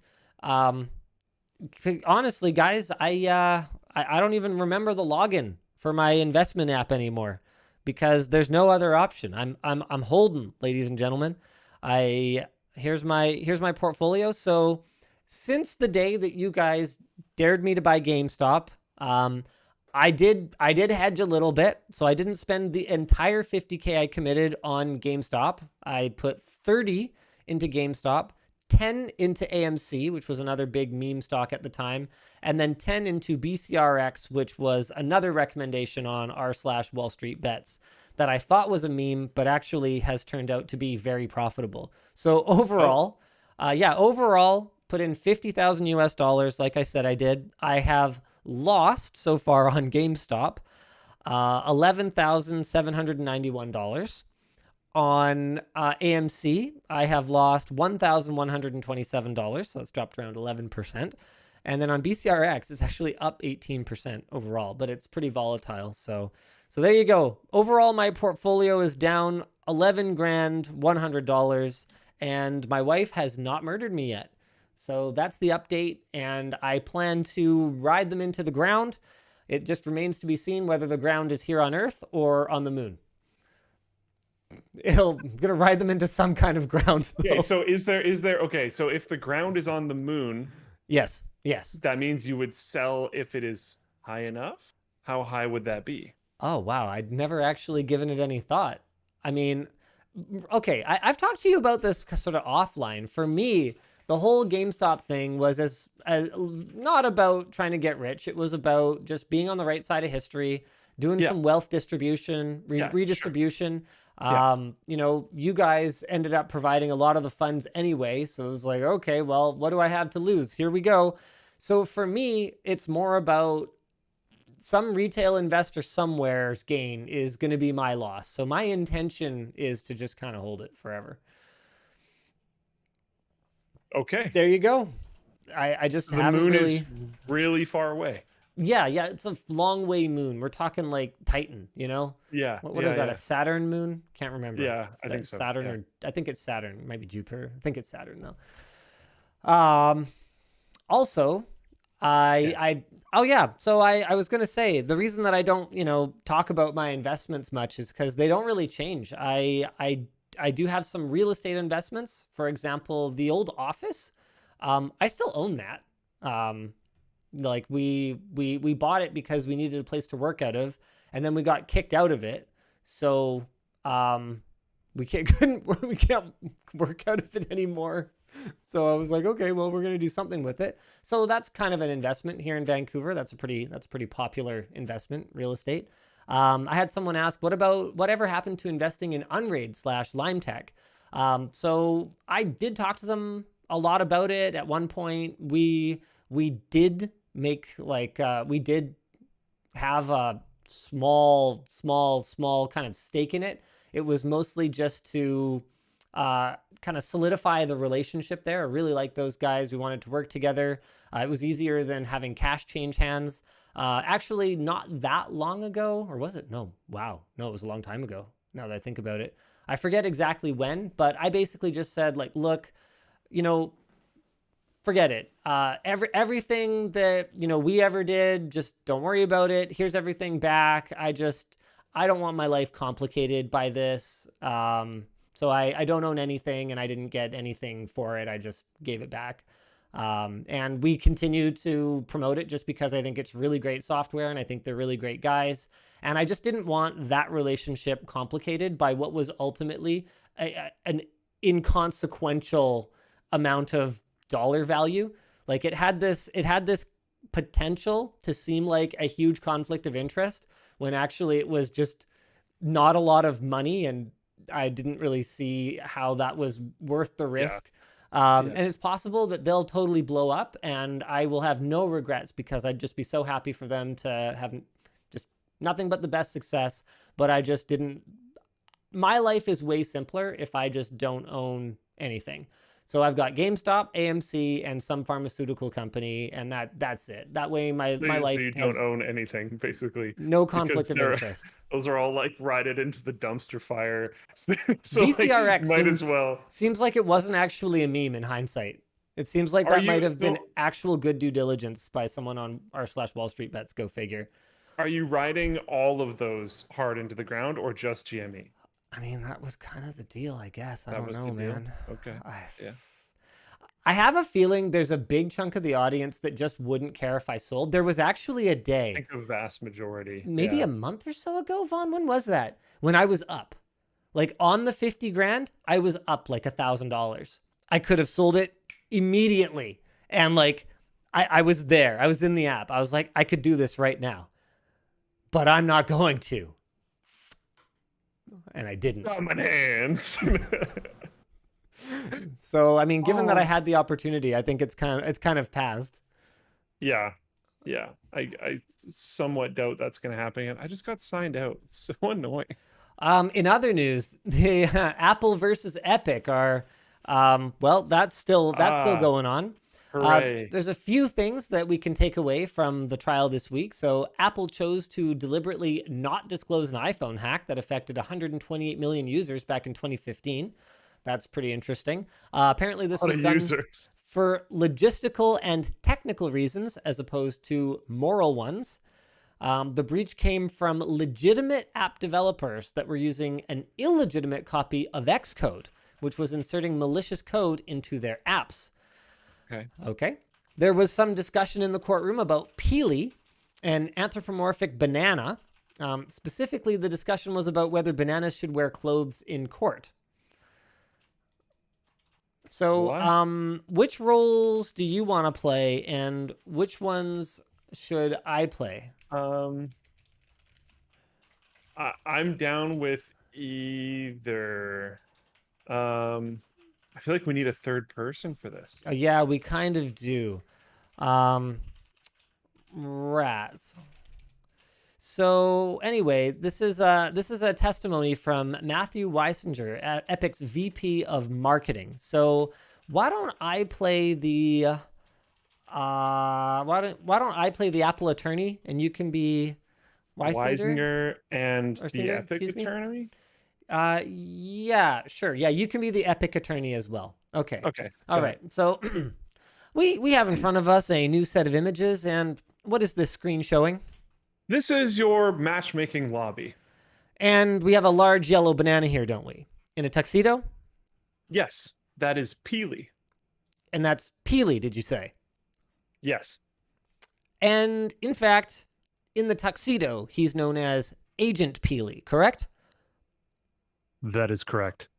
Honestly, guys, I don't even remember the login for my investment app anymore because there's no other option. I'm holding, ladies and gentlemen. Here's my portfolio. So since the day that you guys dared me to buy GameStop, I did hedge a little bit. So I didn't spend the entire $50K I committed on GameStop. I put 30 into GameStop. 10 into AMC, which was another big meme stock at the time, and then 10 into BCRX, which was another recommendation on r/Wall Street Bets that I thought was a meme, but actually has turned out to be very profitable. So overall, put in $50,000 US. Like I said, I did. I have lost so far on GameStop $11,791. On AMC, I have lost $1,127, so it's dropped around 11%. And then on BCRX, it's actually up 18% overall, but it's pretty volatile. So there you go. Overall, my portfolio is down $11,100, and my wife has not murdered me yet. So that's the update, and I plan to ride them into the ground. It just remains to be seen whether the ground is here on Earth or on the moon. I'm gonna ride them into some kind of ground, though. Okay, so is there okay, so if the ground is on the moon, yes, that means you would sell if it is high enough. How high would that be? Oh wow, I'd never actually given it any thought. I mean, okay, I've talked to you about this sort of offline. For me, the whole GameStop thing was as not about trying to get rich. It was about just being on the right side of history, doing some wealth distribution, redistribution. Sure. You know, you guys ended up providing a lot of the funds anyway. So it was like, okay, well, what do I have to lose? Here we go. So for me, it's more about some retail investor somewhere's gain is going to be my loss. So my intention is to just kind of hold it forever. Okay. There you go. I just the moon is really far away. Yeah, it's a long way moon. We're talking like Titan, you know? Yeah. What is that? A Saturn moon? Can't remember. Yeah, I think so. Saturn yeah. or I think it's Saturn. It might be Jupiter. I think it's Saturn though. Also, so I was gonna say the reason that I don't, talk about my investments much is because they don't really change. I do have some real estate investments. For example, the old office. I still own that. Like we bought it because we needed a place to work out of, and then we got kicked out of it. So we can't work out of it anymore. So I was like, okay, well, we're gonna do something with it. So that's kind of an investment here in Vancouver. That's a pretty popular investment, real estate. I had someone ask, whatever happened to investing in Unraid / Lime Tech? So I did talk to them a lot about it. At one point, we did make we did have a small kind of stake in it. It was mostly just to kind of solidify the relationship there. I really like those guys. We wanted to work together. It was easier than having cash change hands. Actually, not that long ago, or was it? No, wow. No, it was a long time ago, now that I think about it. I forget exactly when, but I basically just said, like, look, forget it. Everything that, we ever did, just don't worry about it. Here's everything back. I don't want my life complicated by this. So I don't own anything, and I didn't get anything for it. I just gave it back. And we continue to promote it just because I think it's really great software, and I think they're really great guys. And I just didn't want that relationship complicated by what was ultimately an inconsequential amount of dollar value. Like it had this potential to seem like a huge conflict of interest when actually it was just not a lot of money, and I didn't really see how that was worth the risk. And it's possible that they'll totally blow up, and I will have no regrets because I'd just be so happy for them to have just nothing but the best success. But I just didn't. My life is way simpler if I just don't own anything. So I've got GameStop, AMC, and some pharmaceutical company, and that's it. That way my life you don't own anything, basically. No conflict of interest. Those are all like rided into the dumpster fire. So BCRX might as well. Seems like it wasn't actually a meme in hindsight. It seems like that might have been actual good due diligence by someone on r/Wall Street Bets. Go figure. Are you riding all of those hard into the ground or just GME? I mean, that was kind of the deal, I guess. I don't know, man. Okay. I have a feeling there's a big chunk of the audience that just wouldn't care if I sold. There was actually a day. I think the vast majority. Maybe a month or so ago, Vaughn. When was that? When I was up. Like on the 50 grand, I was up like $1,000. I could have sold it immediately. And like, I was there. I was in the app. I was like, I could do this right now. But I'm not going to. And I didn't. Common hands. So I mean, given that I had the opportunity, I think it's kind of passed. Yeah. Yeah, I somewhat doubt that's going to happen. And I just got signed out. It's so annoying. In other news, the Apple versus Epic are, well, that's still Ah, going on. hooray. There's a few things that we can take away from the trial this week. So Apple chose to deliberately not disclose an iPhone hack that affected 128 million users back in 2015. That's pretty interesting. Apparently, this A lot was of done users. for logistical and technical reasons as opposed to moral ones. The breach came from legitimate app developers that were using an illegitimate copy of Xcode, which was inserting malicious code into their apps. Okay. There was some discussion in the courtroom about Peely, an anthropomorphic banana. Specifically, the discussion was about whether bananas should wear clothes in court. So, What? which roles do you want to play, and which ones should I play? I'm down with either. I feel like we need a third person for this. Yeah, we kind of do. Rats. So anyway, this is a testimony from Matthew Weisinger, Epic's VP of Marketing. So why don't I play the why don't I play the Apple attorney and you can be Weisinger and Or the Singer, Epic excuse me? attorney. Yeah, sure. Yeah, you can be the Epic attorney as well. Okay. Okay. All go right. So we have in front of us a new set of images, and what is this screen showing? This is your matchmaking lobby. And we have a large yellow banana here, don't we? In a tuxedo? Yes, that is Peely. And that's Peely, did you say? Yes. And in fact, in the tuxedo, he's known as Agent Peely, correct? That is correct.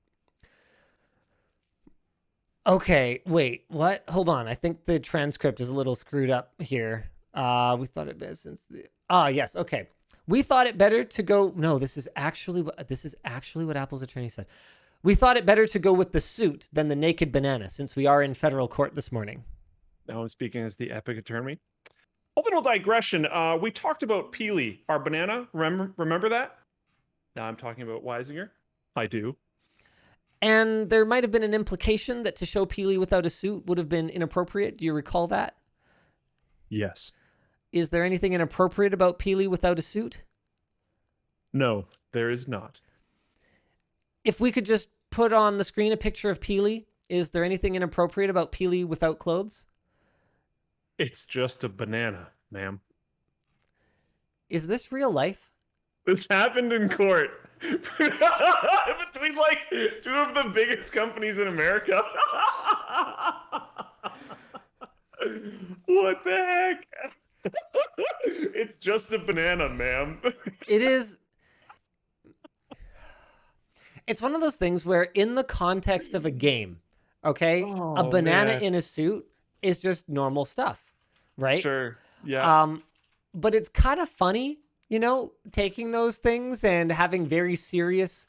Okay, wait, what? Hold on. I think the transcript is a little screwed up here. We thought it better since yes, okay. We thought it better to go. No, this is actually what Apple's attorney said. We thought it better to go with the suit than the naked banana, since we are in federal court this morning. Now I'm speaking as the Epic attorney. A little digression. We talked about Peely, our banana. Remember that? Now I'm talking about Weisinger. I do. And there might have been an implication that to show Peely without a suit would have been inappropriate. Do you recall that? Yes. Is there anything inappropriate about Peely without a suit? No, there is not. If we could just put on the screen a picture of Peely, is there anything inappropriate about Peely without clothes? It's just a banana, ma'am. Is this real life? This happened in court between like two of the biggest companies in America. What the heck? It's just a banana, ma'am. It is. It's one of those things where, in the context of a game, okay, a banana in a suit is just normal stuff, right? Sure. Yeah. But it's kind of funny, taking those things and having very serious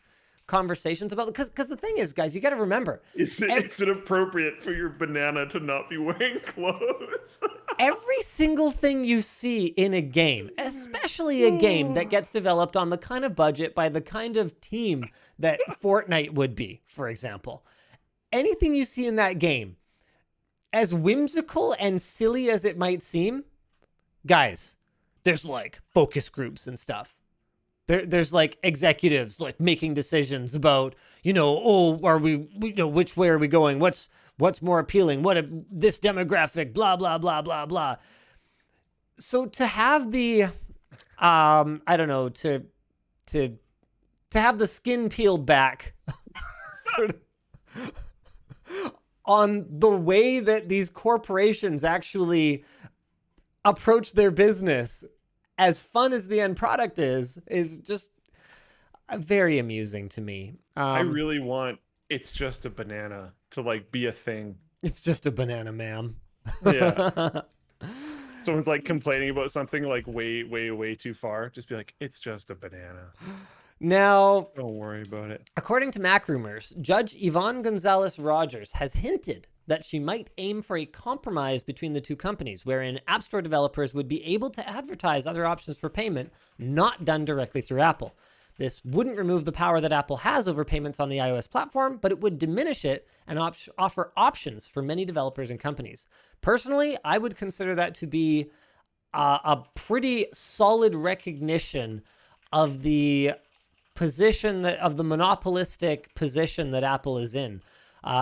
conversations about it. Because the thing is, guys, you got to remember, Is it appropriate for your banana to not be wearing clothes? every single thing you see in a game, especially a game that gets developed on the kind of budget by the kind of team that Fortnite would be, for example, anything you see in that game, as whimsical and silly as it might seem, guys, there's like focus groups and stuff. There's like executives like making decisions about, are we which way are we going? What's more appealing? This demographic, blah, blah, blah, blah, blah. So to have the, I don't know, to have the skin peeled back sort of on the way that these corporations actually approach their business, as fun as the end product is just very amusing to me. I really want It's Just a Banana to like be a thing. It's just a banana, ma'am. Yeah. Someone's like complaining about something like way, way, way too far. Just be like, it's just a banana. Now, Don't worry about it. according to Mac Rumors, Judge Yvonne Gonzalez Rogers has hinted that she might aim for a compromise between the two companies, wherein App Store developers would be able to advertise other options for payment not done directly through Apple. This wouldn't remove the power that Apple has over payments on the iOS platform, but it would diminish it and offer options for many developers and companies. Personally, I would consider that to be a pretty solid recognition of the position of the monopolistic position that Apple is in.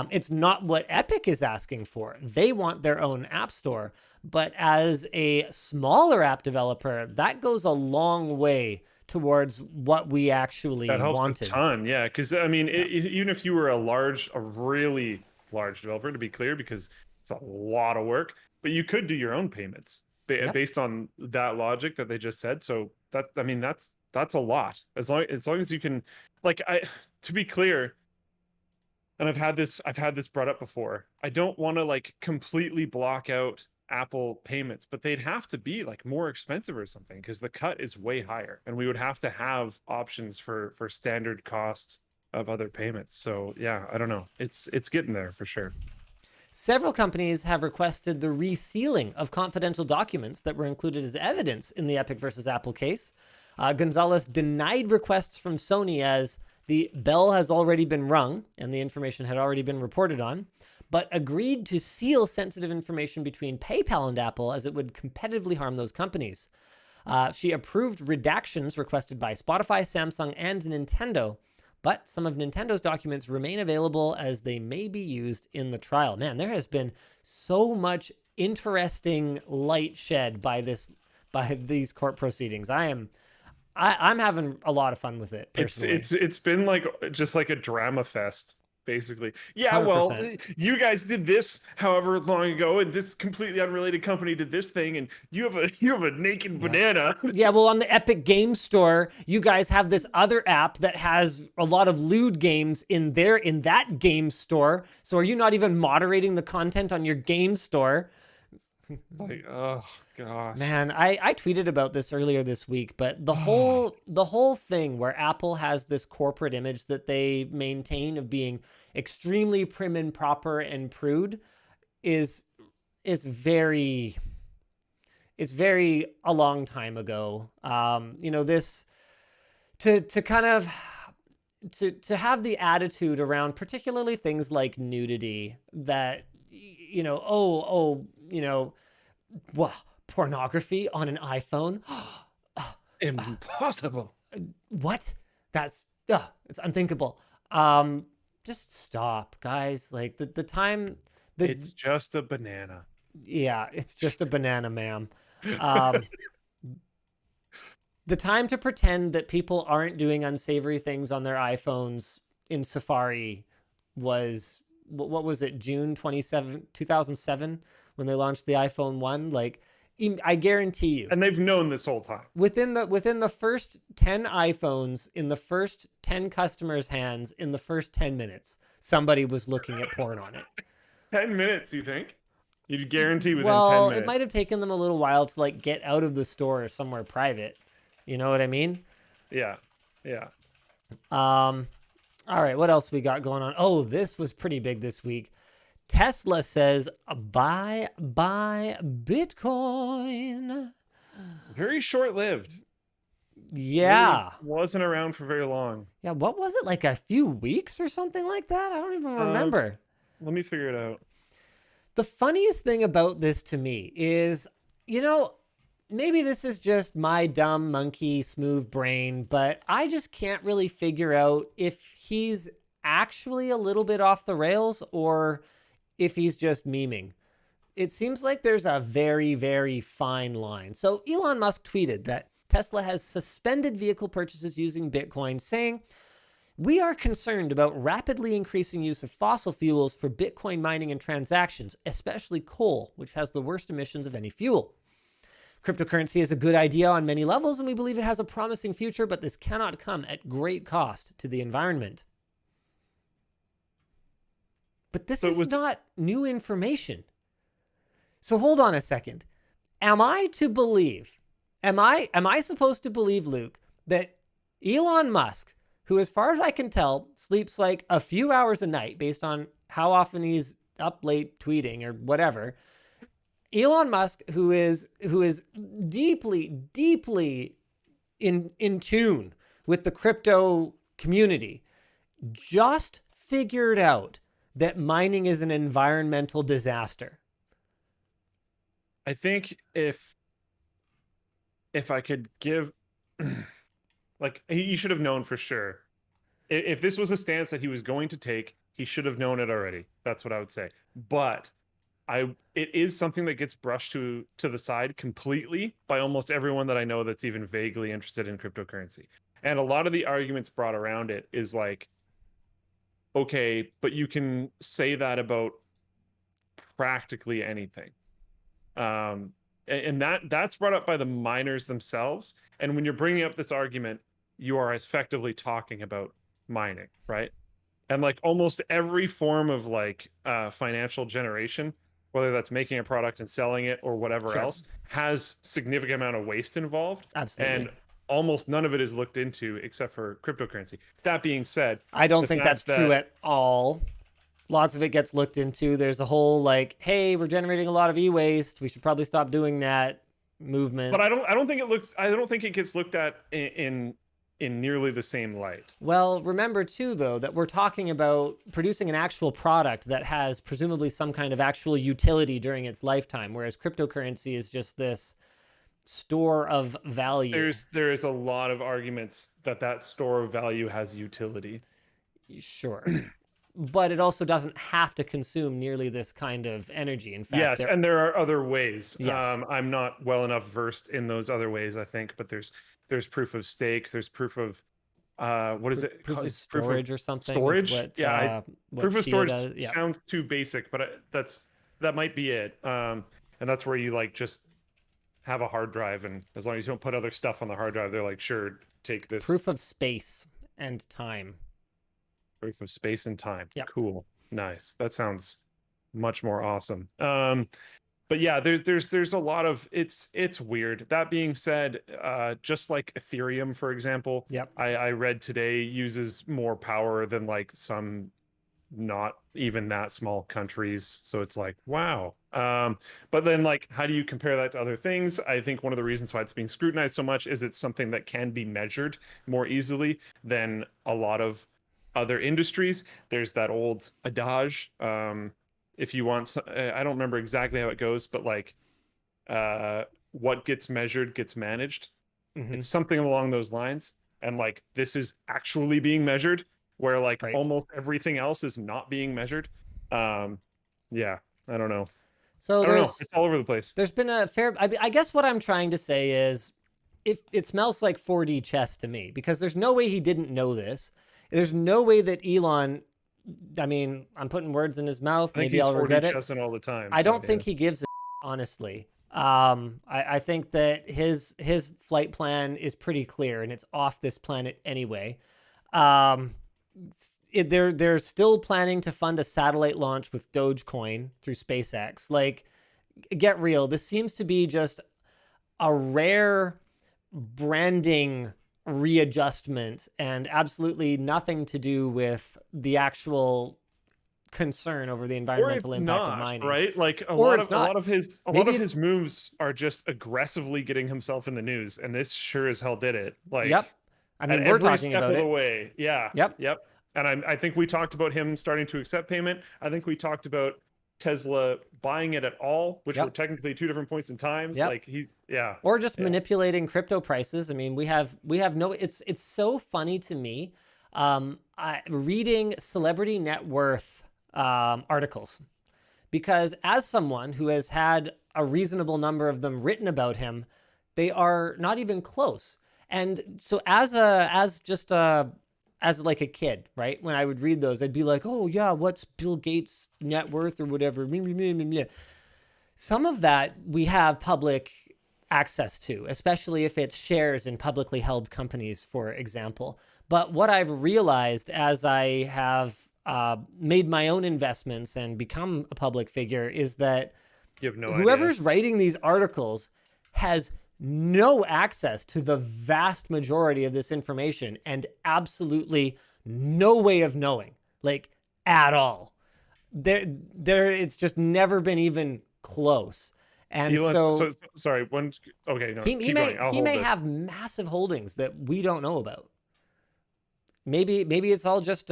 It's not what Epic is asking for. They want their own app store. But as a smaller app developer, that goes a long way towards what we actually That helps wanted. a ton, yeah. Because I mean, even if you were a really large developer, to be clear, because it's a lot of work, but you could do your own payments based on that logic that they just said. So I mean, that's a lot. As long as you can, like, to be clear, and I've had this brought up before. I don't want to like completely block out Apple payments, but they'd have to be like more expensive or something, because the cut is way higher, and we would have to have options for standard cost of other payments. So yeah, I don't know. It's getting there for sure. Several companies have requested the resealing of confidential documents that were included as evidence in the Epic versus Apple case. Gonzalez denied requests from Sony as the bell has already been rung and the information had already been reported on, but agreed to seal sensitive information between PayPal and Apple as it would competitively harm those companies. She approved redactions requested by Spotify, Samsung, and Nintendo, but some of Nintendo's documents remain available as they may be used in the trial. Man, there has been so much interesting light shed by these court proceedings. I'm having a lot of fun with it personally. It's been like just like a drama fest, basically. Yeah, 100%. well, you guys did this however long ago, and this completely unrelated company did this thing, and you have a naked banana. Yeah, well, on the Epic Game Store, you guys have this other app that has a lot of lewd games in that game store. So are you not even moderating the content on your game store? It's like, oh gosh. Man, I tweeted about this earlier this week, but the whole thing where Apple has this corporate image that they maintain of being extremely prim and proper and prude is very a long time ago. This to kind of to have the attitude around particularly things like nudity that pornography on an iPhone. Impossible. What? That's it's unthinkable. Just stop, guys. Like the time. It's just a banana. Yeah, it's just a banana, ma'am. The time to pretend that people aren't doing unsavory things on their iPhones in Safari was, what was it, June 2007, when they launched the iPhone 1? Like, I guarantee you. And they've known this whole time. Within the first 10 iPhones, in the first 10 customers' hands, in the first 10 minutes, somebody was looking at porn on it. 10 minutes, you think? You'd guarantee within 10 Well, minutes. it might have taken them a little while to like get out of the store or somewhere private. You know what I mean? Yeah. All right, what else we got going on? Oh, this was pretty big this week. Tesla says, buy Bitcoin. Very short-lived. Yeah. Really wasn't around for very long. Yeah, what was it? Like a few weeks or something like that? I don't even remember. Let me figure it out. The funniest thing about this to me is, maybe this is just my dumb monkey smooth brain, but I just can't really figure out if he's actually a little bit off the rails or if he's just memeing. It seems like there's a very, very fine line. So Elon Musk tweeted that Tesla has suspended vehicle purchases using Bitcoin, saying, "We are concerned about rapidly increasing use of fossil fuels for Bitcoin mining and transactions, especially coal, which has the worst emissions of any fuel. Cryptocurrency is a good idea on many levels, and we believe it has a promising future, but this cannot come at great cost to the environment." But this is not new information. So hold on a second. Am I supposed to believe, Luke, that Elon Musk, who, as far as I can tell, sleeps like a few hours a night based on how often he's up late tweeting or whatever. Elon Musk, who is deeply in tune with the crypto community, just figured out that mining is an environmental disaster. I think if I could give, like, he should have known for sure. If this was a stance that he was going to take, he should have known it already. That's what I would say. But it is something that gets brushed to the side completely by almost everyone that I know that's even vaguely interested in cryptocurrency. And a lot of the arguments brought around it is like, okay, but you can say that about practically anything. And that's brought up by the miners themselves. And when you're bringing up this argument, you are effectively talking about mining, right? And like almost every form of like financial generation, whether that's making a product and selling it or whatever else, has significant amount of waste involved. Absolutely. And almost none of it is looked into except for cryptocurrency. That being said, I don't think that's true at all. Lots of it gets looked into. There's a whole like, hey, we're generating a lot of e-waste, we should probably stop doing that movement. But I don't think it gets looked at in nearly the same light. Well, remember too, though, that we're talking about producing an actual product that has presumably some kind of actual utility during its lifetime, whereas cryptocurrency is just this store of value. There's a lot of arguments that store of value has utility. Sure. But it also doesn't have to consume nearly this kind of energy. In fact, yes, and there are other ways. Yes. I'm not well enough versed in those other ways, I think, but there's proof of stake, there's proof of what is it? Proof of storage or something. Storage? What proof of storage does. sounds too basic, but that might be it. And that's where you like just have a hard drive, and as long as you don't put other stuff on the hard drive, they're like, sure, take this. Proof of space and time. Proof of space and time. Yeah. Cool. Nice. That sounds much more awesome. But yeah, there's a lot of it's weird. That being said, just like Ethereum, for example, I read today uses more power than like some not even that small countries. So it's like, wow. But then like, how do you compare that to other things? I think one of the reasons why it's being scrutinized so much is it's something that can be measured more easily than a lot of other industries. There's that old adage, if you want, I don't remember exactly how it goes, but like what gets measured gets managed. It's something along those lines. And like this is actually being measured, where like almost everything else is not being measured. Yeah, I don't know. So it's all over the place. There's been a fair, I guess what I'm trying to say is, if it smells like 4D chess to me, because there's no way he didn't know this. There's no way that Elon, I mean, I'm putting words in his mouth. Maybe I'll regret it. All the time, I don't think he gives a honestly. I think that his flight plan is pretty clear, and it's off this planet anyway. They're still planning to fund a satellite launch with Dogecoin through SpaceX. Like, get real. This seems to be just a rare branding readjustment and absolutely nothing to do with the actual concern over the environmental impact of mining. Right? Like a lot of his moves are just aggressively getting himself in the news, and this sure as hell did it. Like, I mean, we're talking about it. Way. Yeah. Yep. And I think we talked about him starting to accept payment. I think we talked about Tesla buying it at all, which were technically two different points in time. Like or just manipulating crypto prices. I mean, we have no, it's so funny to me. Reading celebrity net worth articles, because as someone who has had a reasonable number of them written about him, they are not even close. And so as like a kid, right? When I would read those, I'd be like, oh yeah, what's Bill Gates' net worth or whatever. Some of that we have public access to, especially if it's shares in publicly held companies, for example. But what I've realized as I have made my own investments and become a public figure is that you have no whoever's writing these articles has no access to the vast majority of this information and absolutely no way of knowing, like at all. It's just never been even close. And Elon, so sorry, okay, no, he keep going. I'll he hold may this. have massive holdings that we don't know about. Maybe it's all just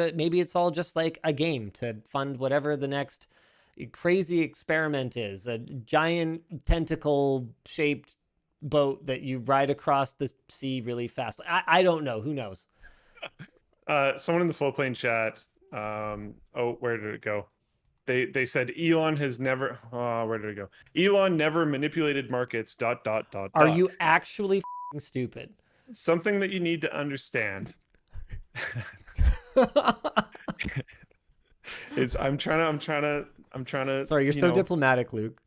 like a game to fund whatever the next crazy experiment is, a giant tentacle shaped boat that you ride across the sea really fast. I don't know. Who knows? Someone in the full plane chat. Where did it go? They said Elon has never. Where did it go? Elon never manipulated markets. ... Are you actually stupid? Something that you need to understand is I'm trying to. Sorry, you're so diplomatic, Luke.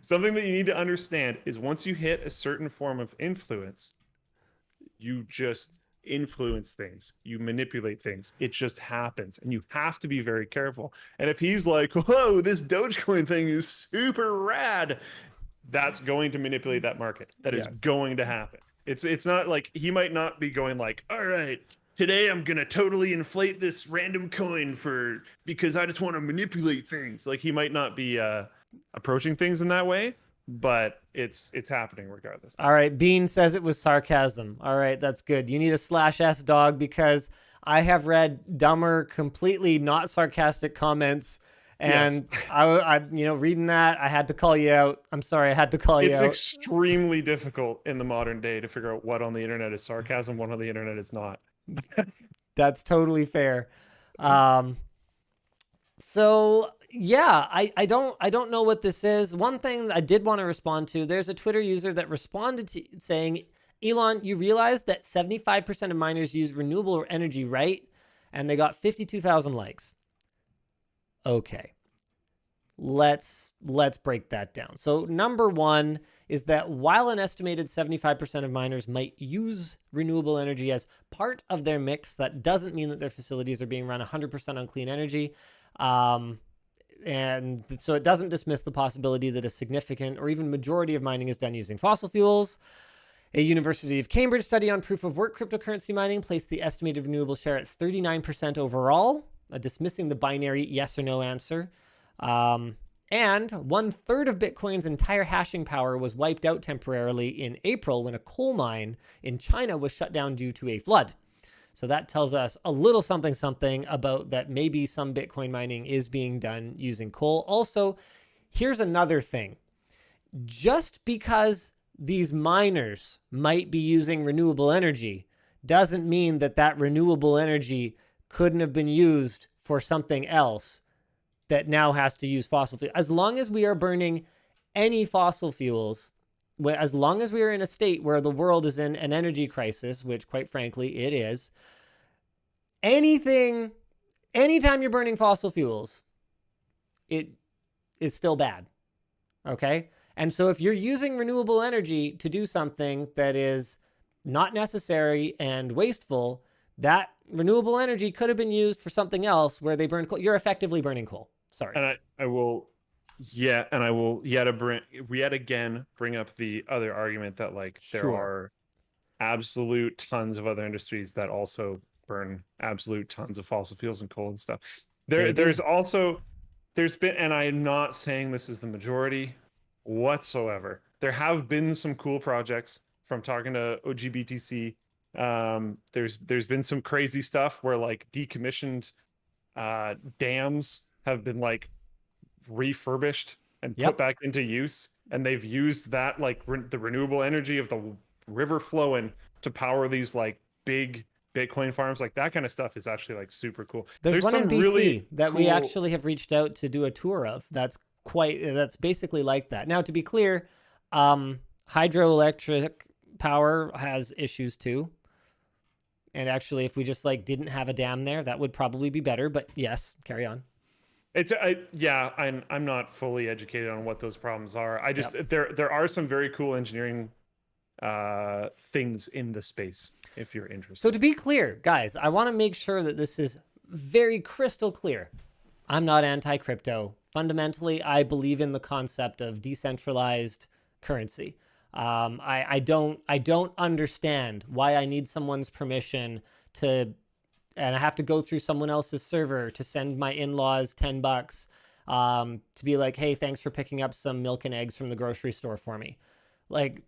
Something that you need to understand is once you hit a certain form of influence, you just influence things, you manipulate things. It just happens, and you have to be very careful. And if he's like, whoa, this Dogecoin thing is super rad, that's going to manipulate that market. That is going to happen. It's not like he might not be going like, all right, today I'm gonna totally inflate this random coin because I just want to manipulate things. Like he might not be approaching things in that way, but it's happening regardless. All right, Bean says it was sarcasm. All right, that's good. You need a /S dog because I have read dumber, completely not sarcastic comments. And yes. I reading that, I had to call you out. I'm sorry, I had to call you out. It's extremely difficult in the modern day to figure out what on the internet is sarcasm, what on the internet is not. That's totally fair. So yeah, I don't know what this is. One thing I did want to respond to, there's a Twitter user that responded to saying, Elon, you realize that 75% of miners use renewable energy, right? And they got 52,000 likes. Okay, let's break that down. So number one is that while an estimated 75% of miners might use renewable energy as part of their mix, that doesn't mean that their facilities are being run 100% on clean energy. And so it doesn't dismiss the possibility that a significant or even majority of mining is done using fossil fuels. A University of Cambridge study on proof of work cryptocurrency mining placed the estimated renewable share at 39% overall, dismissing the binary yes or no answer. And 1/3 of Bitcoin's entire hashing power was wiped out temporarily in April when a coal mine in China was shut down due to a flood. So that tells us a little something about that maybe some Bitcoin mining is being done using coal. Also, here's another thing. Just because these miners might be using renewable energy doesn't mean that that renewable energy couldn't have been used for something else that now has to use fossil fuels. As long as we are burning any fossil fuels, as long as we are in a state where the world is in an energy crisis, which quite frankly it is, anytime you're burning fossil fuels, it is still bad, okay? And so if you're using renewable energy to do something that is not necessary and wasteful, that renewable energy could have been used for something else where they burn coal. You're effectively burning coal. Sorry. And I will yet again bring up the other argument that there are absolute tons of other industries that also burn absolute tons of fossil fuels and coal and stuff. There's been, and I'm not saying this is the majority whatsoever. There have been some cool projects from talking to OGBTC. There's been some crazy stuff where decommissioned dams have been refurbished and put back into use, and they've used that the renewable energy of the river flowing to power these big Bitcoin farms. That kind of stuff is actually super cool. There's one in BC really that we actually have reached out to do a tour of. That's basically like that. Now, to be clear, hydroelectric power has issues too. And actually, if we just didn't have a dam there, that would probably be better. But yes, carry on. I'm not fully educated on what those problems are. I just there are some very cool engineering things in the space if you're interested. So to be clear, guys, I want to make sure that this is very crystal clear. I'm not anti-crypto. Fundamentally, I believe in the concept of decentralized currency. I don't understand why I need someone's permission to, and I have to go through someone else's server to send my in-laws $10 to be like, hey, thanks for picking up some milk and eggs from the grocery store for me. Like,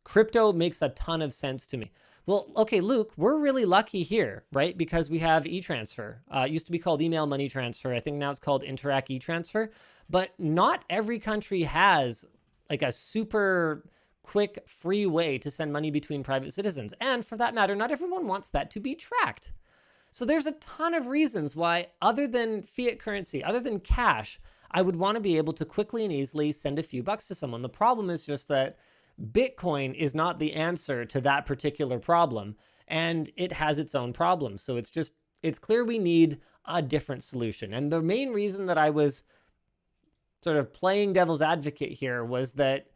crypto makes a ton of sense to me. Well, okay, Luke, we're really lucky here, right? Because we have e-transfer. It used to be called email money transfer. I think now it's called Interac e-transfer. But not every country has like a super quick, free way to send money between private citizens. And for that matter, not everyone wants that to be tracked. So there's a ton of reasons why, other than fiat currency, other than cash, I would want to be able to quickly and easily send a few bucks to someone. The problem is just that Bitcoin is not the answer to that particular problem, and it has its own problems. So it's clear we need a different solution. And the main reason that I was sort of playing devil's advocate here was that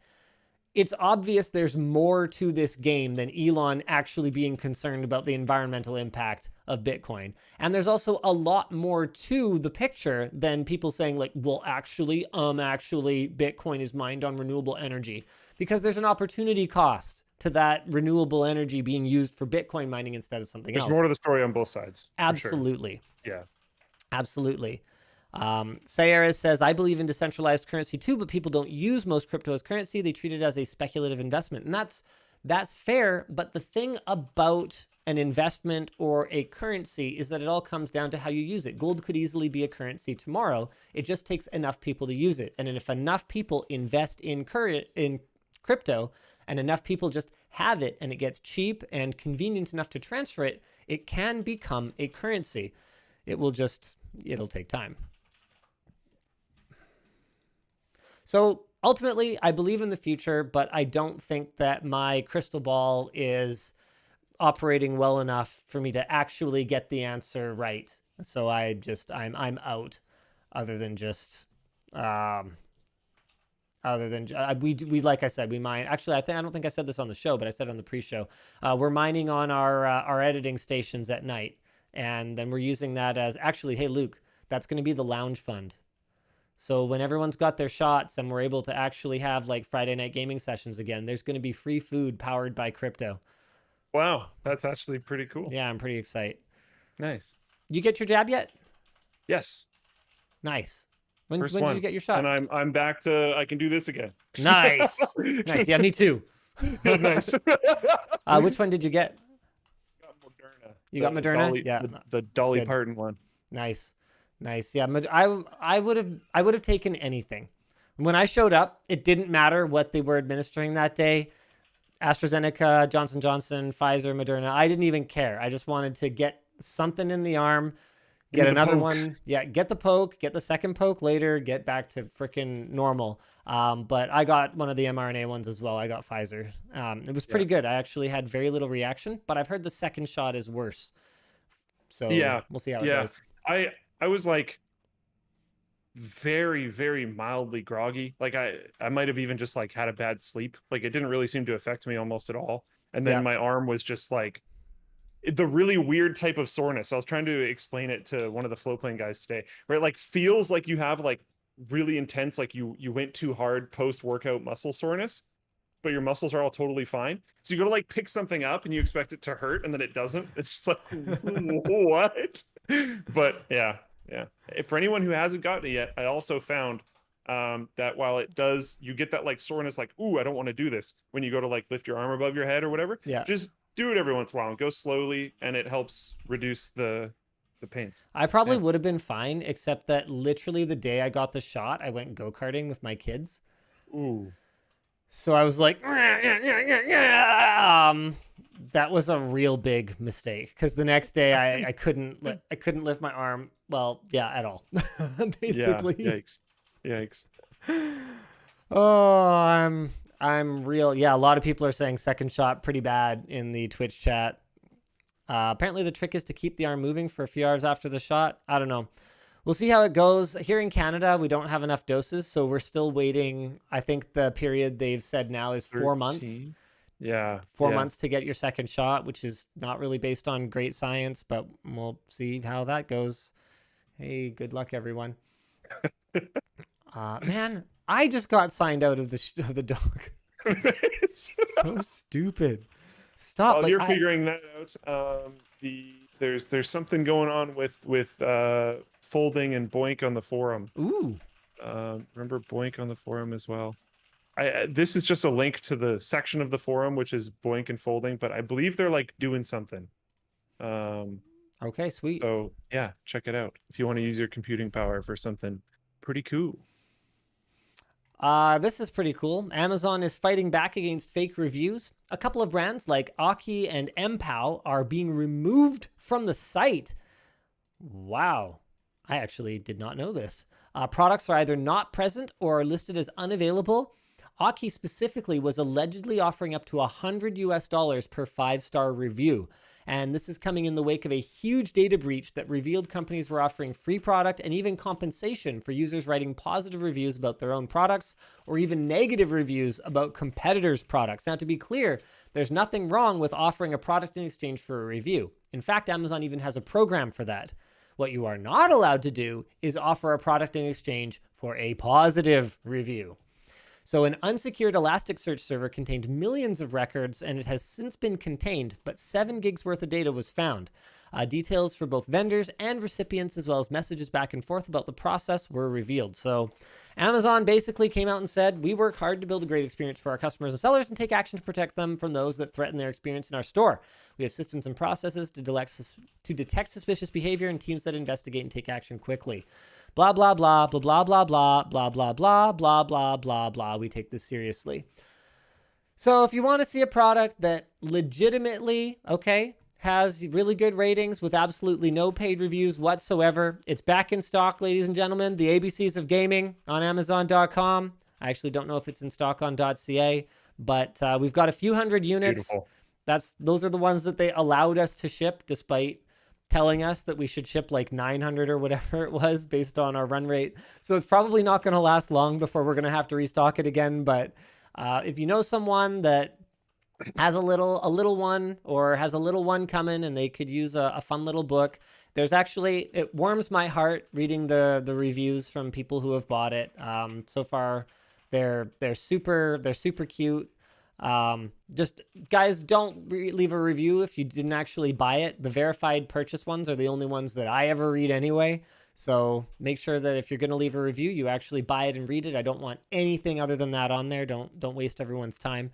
it's obvious there's more to this game than Elon actually being concerned about the environmental impact of Bitcoin. And there's also a lot more to the picture than people saying like, well, actually, Bitcoin is mined on renewable energy. Because there's an opportunity cost to that renewable energy being used for Bitcoin mining instead of something else. There's more to the story on both sides. Absolutely. Sure. Yeah. Absolutely. Sayara says, I believe in decentralized currency too, but people don't use most crypto as currency. They treat it as a speculative investment. And that's fair. But the thing about an investment or a currency is that it all comes down to how you use it. Gold could easily be a currency tomorrow. It just takes enough people to use it. And if enough people invest in crypto and enough people just have it and it gets cheap and convenient enough to transfer it, it can become a currency. It'll take time. So ultimately, I believe in the future, but I don't think that my crystal ball is operating well enough for me to actually get the answer right. So I'm out. We like I said, we mine. Actually, I don't think I said this on the show, but I said on the pre-show, we're mining on our editing stations at night, and then we're using that as actually, hey Luke, that's going to be the lounge fund. So when everyone's got their shots and we're able to actually have like Friday night gaming sessions again, there's going to be free food powered by crypto. Wow, that's actually pretty cool. Yeah, I'm pretty excited. Nice. You get your jab yet? Yes. When did you get your shot? And I'm back to, I can do this again. Nice. Nice. Yeah, me too. Nice. Which one did you get? Got Moderna. You got Moderna? Yeah. The Dolly Parton one. Nice. Yeah, I would have taken anything. When I showed up, it didn't matter what they were administering that day. AstraZeneca, Johnson & Johnson, Pfizer, Moderna. I didn't even care. I just wanted to get something in the arm, get another one. Yeah, get the poke, get the second poke later, get back to freaking normal. But I got one of the mRNA ones as well. I got Pfizer. It was pretty good. I actually had very little reaction, but I've heard the second shot is worse. So we'll see how it goes. I was like very, very mildly groggy. Like I might have even just like had a bad sleep. Like it didn't really seem to affect me almost at all. And then my arm was just like the really weird type of soreness. I was trying to explain it to one of the flow playing guys today, where it like feels like you have like really intense, like you went too hard post-workout muscle soreness, but your muscles are all totally fine. So you go to like pick something up and you expect it to hurt and then it doesn't. It's just like, what? But yeah. For anyone who hasn't gotten it yet, I also found that while it does, you get that like soreness, like, ooh, I don't want to do this when you go to like lift your arm above your head or whatever. Yeah. Just do it every once in a while and go slowly, and it helps reduce the pains. I probably would have been fine, except that literally the day I got the shot, I went go-karting with my kids. Ooh. So I was like, that was a real big mistake, because the next day I couldn't lift my arm. Well, yeah, at all. Basically. Yeah, yikes. Oh, I'm real. Yeah, a lot of people are saying second shot pretty bad in the Twitch chat. Apparently the trick is to keep the arm moving for a few hours after the shot. I don't know. We'll see how it goes. Here in Canada, we don't have enough doses, so we're still waiting. I think the period they've said now is 4 months. Yeah. 4 months to get your second shot, which is not really based on great science, but we'll see how that goes. Hey, good luck, everyone. Man, I just got signed out of the dog. So stupid. Stop. While Like you're figuring that out, there's something going on with folding and Boink on the forum. Ooh. Remember Boink on the forum as well. This is just a link to the section of the forum which is Boink and folding, but I believe they're like doing something. Okay, sweet. So yeah, check it out if you want to use your computing power for something pretty cool. This is pretty cool. Amazon is fighting back against fake reviews. A couple of brands like Aki and MPOW are being removed from the site. Wow. I actually did not know this. Products are either not present or are listed as unavailable. Aki specifically was allegedly offering up to $100 per 5-star review. And this is coming in the wake of a huge data breach that revealed companies were offering free product and even compensation for users writing positive reviews about their own products or even negative reviews about competitors' products. Now, to be clear, there's nothing wrong with offering a product in exchange for a review. In fact, Amazon even has a program for that. What you are not allowed to do is offer a product in exchange for a positive review. So an unsecured Elasticsearch server contained millions of records, and it has since been contained, but 7 gigs worth of data was found. Details for both vendors and recipients, as well as messages back and forth about the process, were revealed. So Amazon basically came out and said, we work hard to build a great experience for our customers and sellers and take action to protect them from those that threaten their experience in our store. We have systems and processes to detect suspicious behavior and teams that investigate and take action quickly. Blah, blah, blah, blah, blah, blah, blah, blah, blah, blah, blah, blah, blah, blah. We take this seriously. So if you want to see a product that legitimately, okay, has really good ratings with absolutely no paid reviews whatsoever, it's back in stock, ladies and gentlemen. The ABCs of Gaming on Amazon.com. I actually don't know if it's in stock on .ca, but we've got a few hundred units. Beautiful. Those are the ones that they allowed us to ship, despite telling us that we should ship like 900 or whatever it was based on our run rate. So it's probably not going to last long before we're going to have to restock it again. But if you know someone that has a little one or has a little one coming and they could use a fun little book, there's actually, it warms my heart reading the reviews from people who have bought it. So far, they're super cute. Just guys, don't leave a review if you didn't actually buy it. The verified purchase ones are the only ones that I ever read anyway. So make sure that if you're going to leave a review, you actually buy it and read it. I don't want anything other than that on there. Don't waste everyone's time.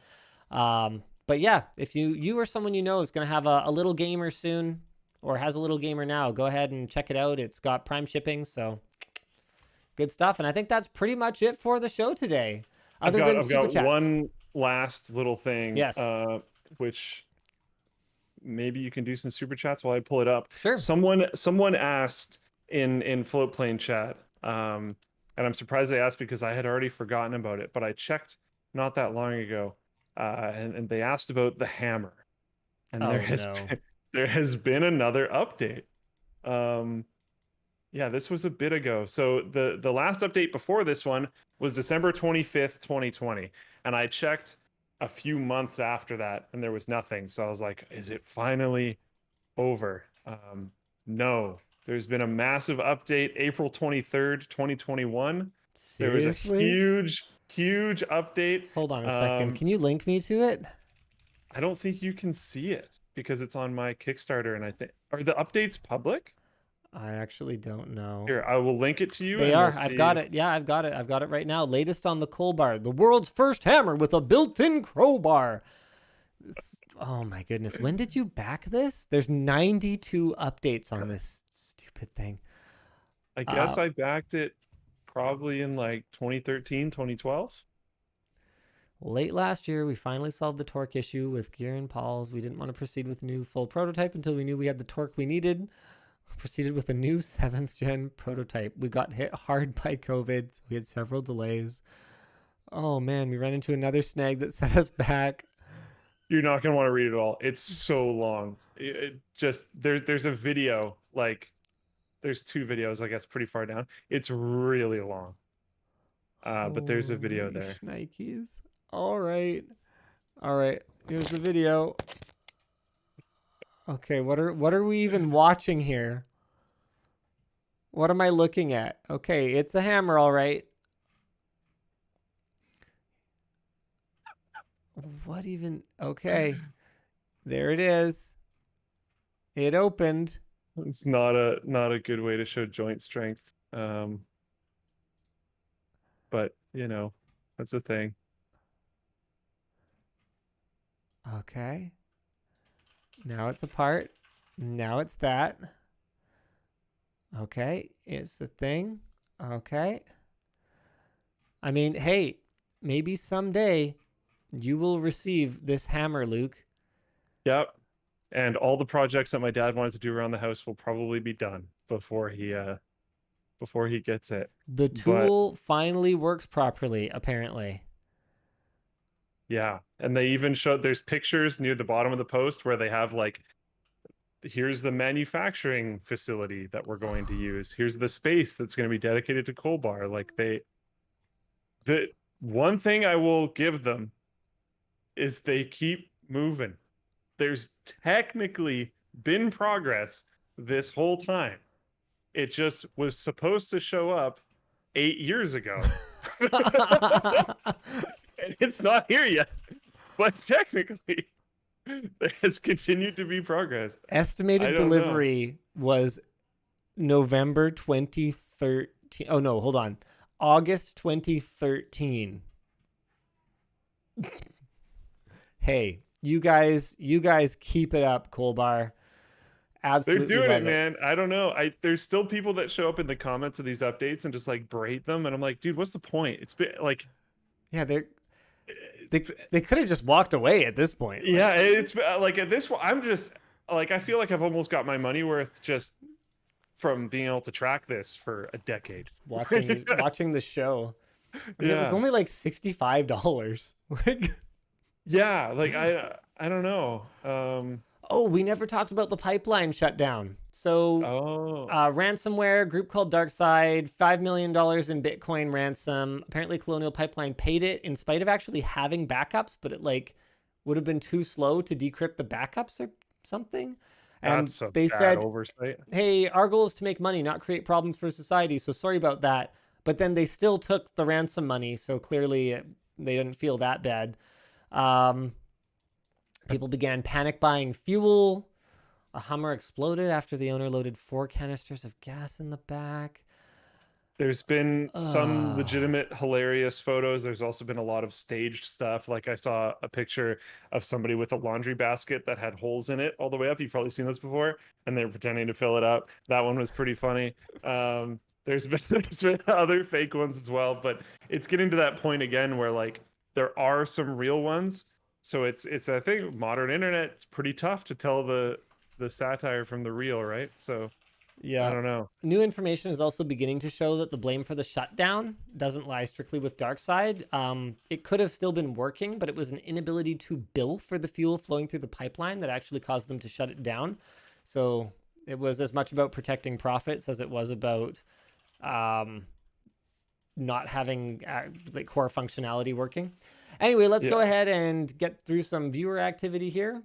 But yeah, if you or someone you know is going to have a little gamer soon or has a little gamer now, go ahead and check it out. It's got Prime shipping, so good stuff. And I think that's pretty much it for the show today. I've got one last little thing. Yes. Which maybe you can do some super chats while I pull it up. Sure. Someone asked in Floatplane chat, and I'm surprised they asked because I had already forgotten about it, but I checked not that long ago, and they asked about the hammer, and there has been another update. Yeah, this was a bit ago. So the last update before this one was December 25th, 2020. And I checked a few months after that and there was nothing. So I was like, is it finally over? No, there's been a massive update April 23rd, 2021. Seriously? There was a huge update. Hold on a second. Can you link me to it? I don't think you can see it because it's on my Kickstarter. And I think, are the updates public? I actually don't know. Here, I will link it to you. They are. I've got it. Yeah, I've got it. I've got it right now. Latest on the crowbar. The world's first hammer with a built-in crowbar. Oh my goodness. When did you back this? There's 92 updates on this stupid thing. I guess I backed it probably in like 2013, 2012. Late last year, we finally solved the torque issue with gear and pawls. We didn't want to proceed with a new full prototype until we knew we had the torque we needed. Proceeded with a new 7th gen prototype. We got hit hard by COVID, so we had several delays. Oh man, we ran into another snag that set us back. You're not gonna want to read it all. It's so long. It just there's a video, like there's 2 videos, I guess, pretty far down. It's really long. But there's a video there. Nikes. All right. Here's the video. Okay, what are we even watching here? What am I looking at? Okay, it's a hammer, all right. What even? Okay. There it is. It opened. It's not a good way to show joint strength. But you know, that's a thing. Okay. Now it's apart. Now it's that. Okay. It's the thing. Okay. I mean, hey, maybe someday you will receive this hammer, Luke. Yep. And all the projects that my dad wanted to do around the house will probably be done before he gets it. The But tool finally works properly, apparently. yeah, and they even showed there's pictures near the bottom of the post where they have like, here's the manufacturing facility that we're going to use. Here's the space that's going to be dedicated to Colbar. Like the one thing I will give them is they keep moving. There's technically been progress this whole time. It just was supposed to show up 8 years ago. And it's not here yet. But technically, there has continued to be progress. Estimated delivery was November 2013. Oh, no, hold on. August 2013. Hey, you guys keep it up, Colbar. Absolutely. They're doing it, man. I don't know. There's still people that show up in the comments of these updates and just like berate them, and I'm like, dude, what's the point? It's been like, yeah, they could have just walked away at this point. Yeah, it's like at this I'm just like, I feel like I've almost got my money worth just from being able to track this for a decade. Watching the show. I mean, yeah. It was only like $65. Like, yeah, like I don't know. Oh, we never talked about the pipeline shutdown. So, ransomware group called DarkSide, $5 million in Bitcoin ransom. Apparently, Colonial Pipeline paid it in spite of actually having backups, but it like would have been too slow to decrypt the backups or something. And they said, oversight. Hey, our goal is to make money, not create problems for society. So sorry about that. But then they still took the ransom money. So clearly they didn't feel that bad. People began panic buying fuel. A Hummer exploded after the owner loaded 4 canisters of gas in the back. There's been some legitimate hilarious photos. There's also been a lot of staged stuff. Like I saw a picture of somebody with a laundry basket that had holes in it all the way up. You've probably seen this before. And they're pretending to fill it up. That one was pretty funny. There's been other fake ones as well. But it's getting to that point again where like there are some real ones. So it's I think modern internet, it's pretty tough to tell the satire from the real, right? So yeah, I don't know. New information is also beginning to show that the blame for the shutdown doesn't lie strictly with DarkSide. It could have still been working, but it was an inability to bill for the fuel flowing through the pipeline that actually caused them to shut it down. So it was as much about protecting profits as it was about not having like core functionality working. Anyway, let's go ahead and get through some viewer activity here.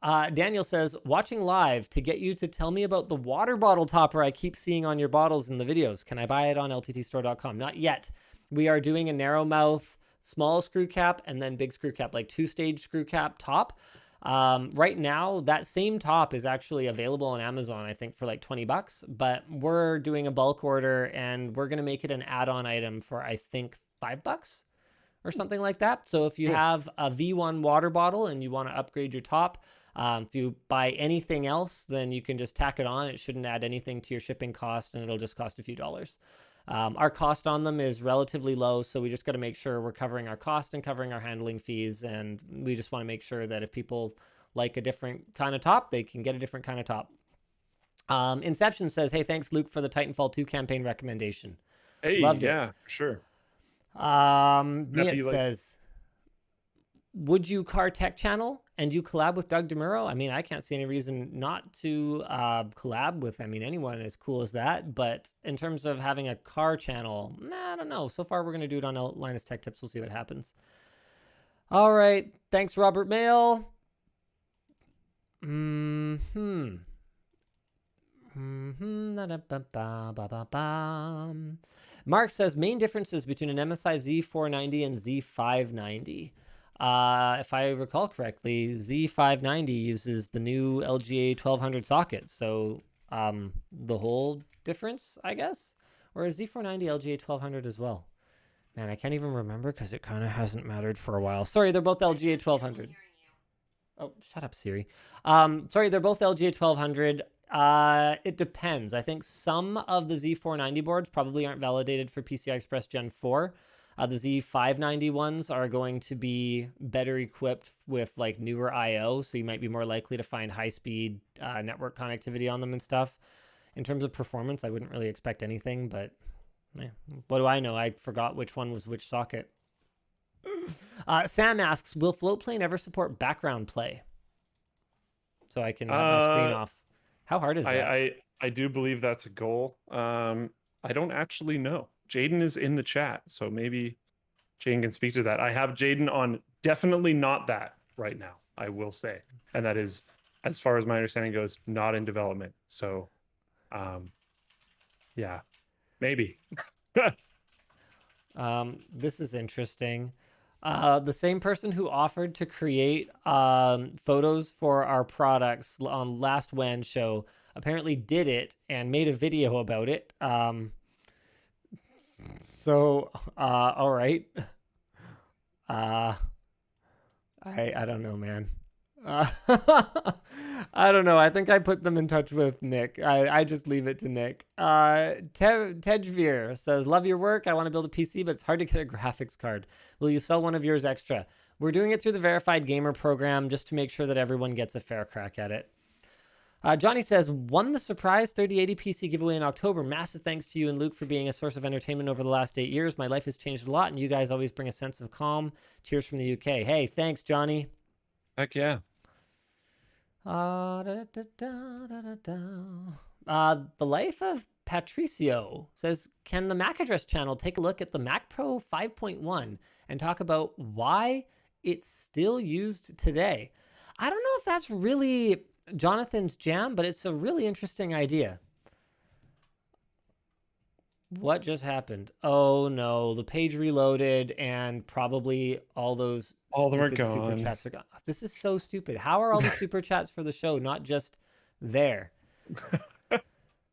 Daniel says, watching live to get you to tell me about the water bottle topper I keep seeing on your bottles in the videos. Can I buy it on lttstore.com? Not yet. We are doing a narrow mouth, small screw cap, and then big screw cap, like 2-stage screw cap top. Right now, that same top is actually available on Amazon, I think, for like $20, but we're doing a bulk order and we're going to make it an add-on item for, I think, $5 or something like that. So if you have a V1 water bottle and you want to upgrade your top, if you buy anything else, then you can just tack it on. It shouldn't add anything to your shipping cost, and it'll just cost a few dollars. Our cost on them is relatively low, so we just got to make sure we're covering our cost and covering our handling fees, and we just want to make sure that if people like a different kind of top, they can get a different kind of top. Inception says, hey, thanks, Luke, for the Titanfall 2 campaign recommendation. Hey, loved it. Yeah, for sure. Mia says, would you car tech channel and you collab with Doug DeMuro? I mean, I can't see any reason not to collab with, anyone as cool as that. But in terms of having a car channel, I don't know. So far, we're going to do it on Linus Tech Tips. We'll see what happens. All right. Thanks, Robert Mail. Mark says, main differences between an MSI Z490 and Z590. If I recall correctly, Z590 uses the new LGA 1200 sockets. So the whole difference, I guess? Or is Z490 LGA 1200 as well? Man, I can't even remember because it kind of hasn't mattered for a while. Sorry, they're both LGA 1200. Oh, shut up, Siri. Sorry, they're both LGA 1200. It depends. I think some of the Z490 boards probably aren't validated for PCI Express Gen 4. The Z590 ones are going to be better equipped with like newer I/O, so you might be more likely to find high-speed network connectivity on them and stuff. In terms of performance, I wouldn't really expect anything, but what do I know? I forgot which one was which socket. Sam asks, will Floatplane ever support background play? So I can have my screen off. How hard is that? I do believe that's a goal. I don't actually know. Jaden is in the chat, so maybe Jaden can speak to that. I have Jaden on definitely not that right now, I will say. And that is, as far as my understanding goes, not in development. So, yeah, maybe. This is interesting. The same person who offered to create photos for our products on last WAN show apparently did it and made a video about it. All right. I don't know, man. I don't know. I think I put them in touch with Nick. I just leave it to Nick. Tejvir says, love your work. I want to build a PC, but it's hard to get a graphics card. Will you sell one of yours extra? We're doing it through the Verified Gamer program just to make sure that everyone gets a fair crack at it. Johnny says, won the surprise 3080 PC giveaway in October. Massive thanks to you and Luke for being a source of entertainment over the last 8 years. My life has changed a lot, and you guys always bring a sense of calm. Cheers from the UK. Hey, thanks, Johnny. Heck yeah. The Life of Patricio says, can the Mac Address channel take a look at the Mac Pro 5.1 and talk about why it's still used today? I don't know if that's really Jonathan's jam, but it's a really interesting idea. What just happened? Oh no, the page reloaded and probably all those stupid super chats are gone. This is so stupid. How are all the super chats for the show not just there?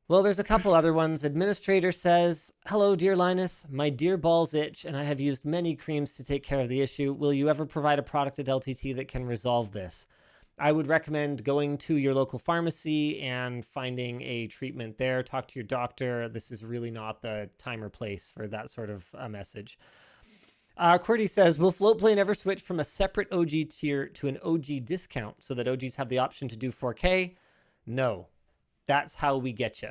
Well, there's a couple other ones. Administrator says, hello, dear Linus. My dear balls itch, and I have used many creams to take care of the issue. Will you ever provide a product at LTT that can resolve this? I would recommend going to your local pharmacy and finding a treatment there. Talk to your doctor. This is really not the time or place for that sort of a message. QWERTY says, will Floatplane ever switch from a separate OG tier to an OG discount so that OGs have the option to do 4K? No. That's how we get you.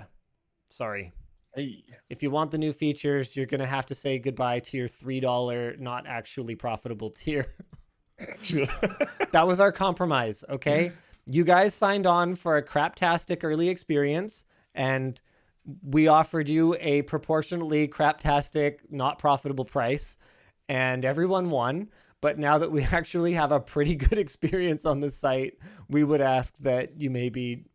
Sorry. Hey. If you want the new features, you're going to have to say goodbye to your $3 not actually profitable tier. That was our compromise, okay? You guys signed on for a craptastic early experience, and we offered you a proportionately craptastic, not profitable price, and everyone won. But now that we actually have a pretty good experience on the site, we would ask that you maybe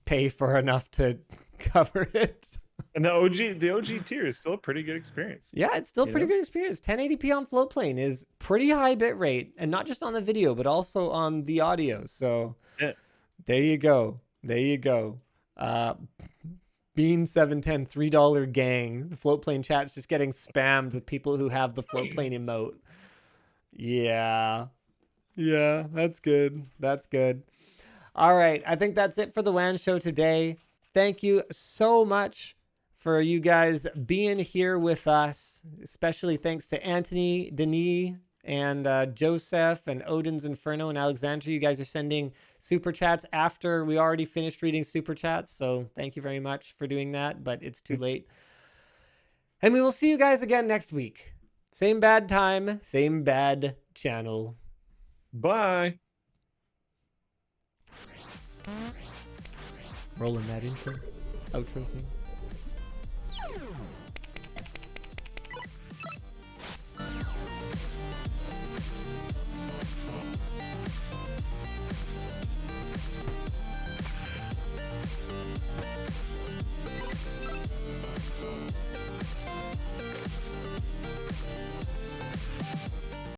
pay for enough to cover it. And the OG tier is still a pretty good experience. Yeah, it's still pretty good experience. 1080p on Floatplane is pretty high bit rate, and not just on the video, but also on the audio. So There you go. There you go. Bean 710 $3 gang. The Floatplane chat's just getting spammed with people who have the Floatplane emote. Yeah, that's good. That's good. All right, I think that's it for the WAN show today. Thank you so much for you guys being here with us. Especially thanks to Anthony, Denis, and Joseph, and Odin's Inferno, and Alexandra. You guys are sending super chats after we already finished reading super chats. So thank you very much for doing that, but it's too late. And we will see you guys again next week. Same bad time, same bad channel. Bye. Rolling that intro, outro thing.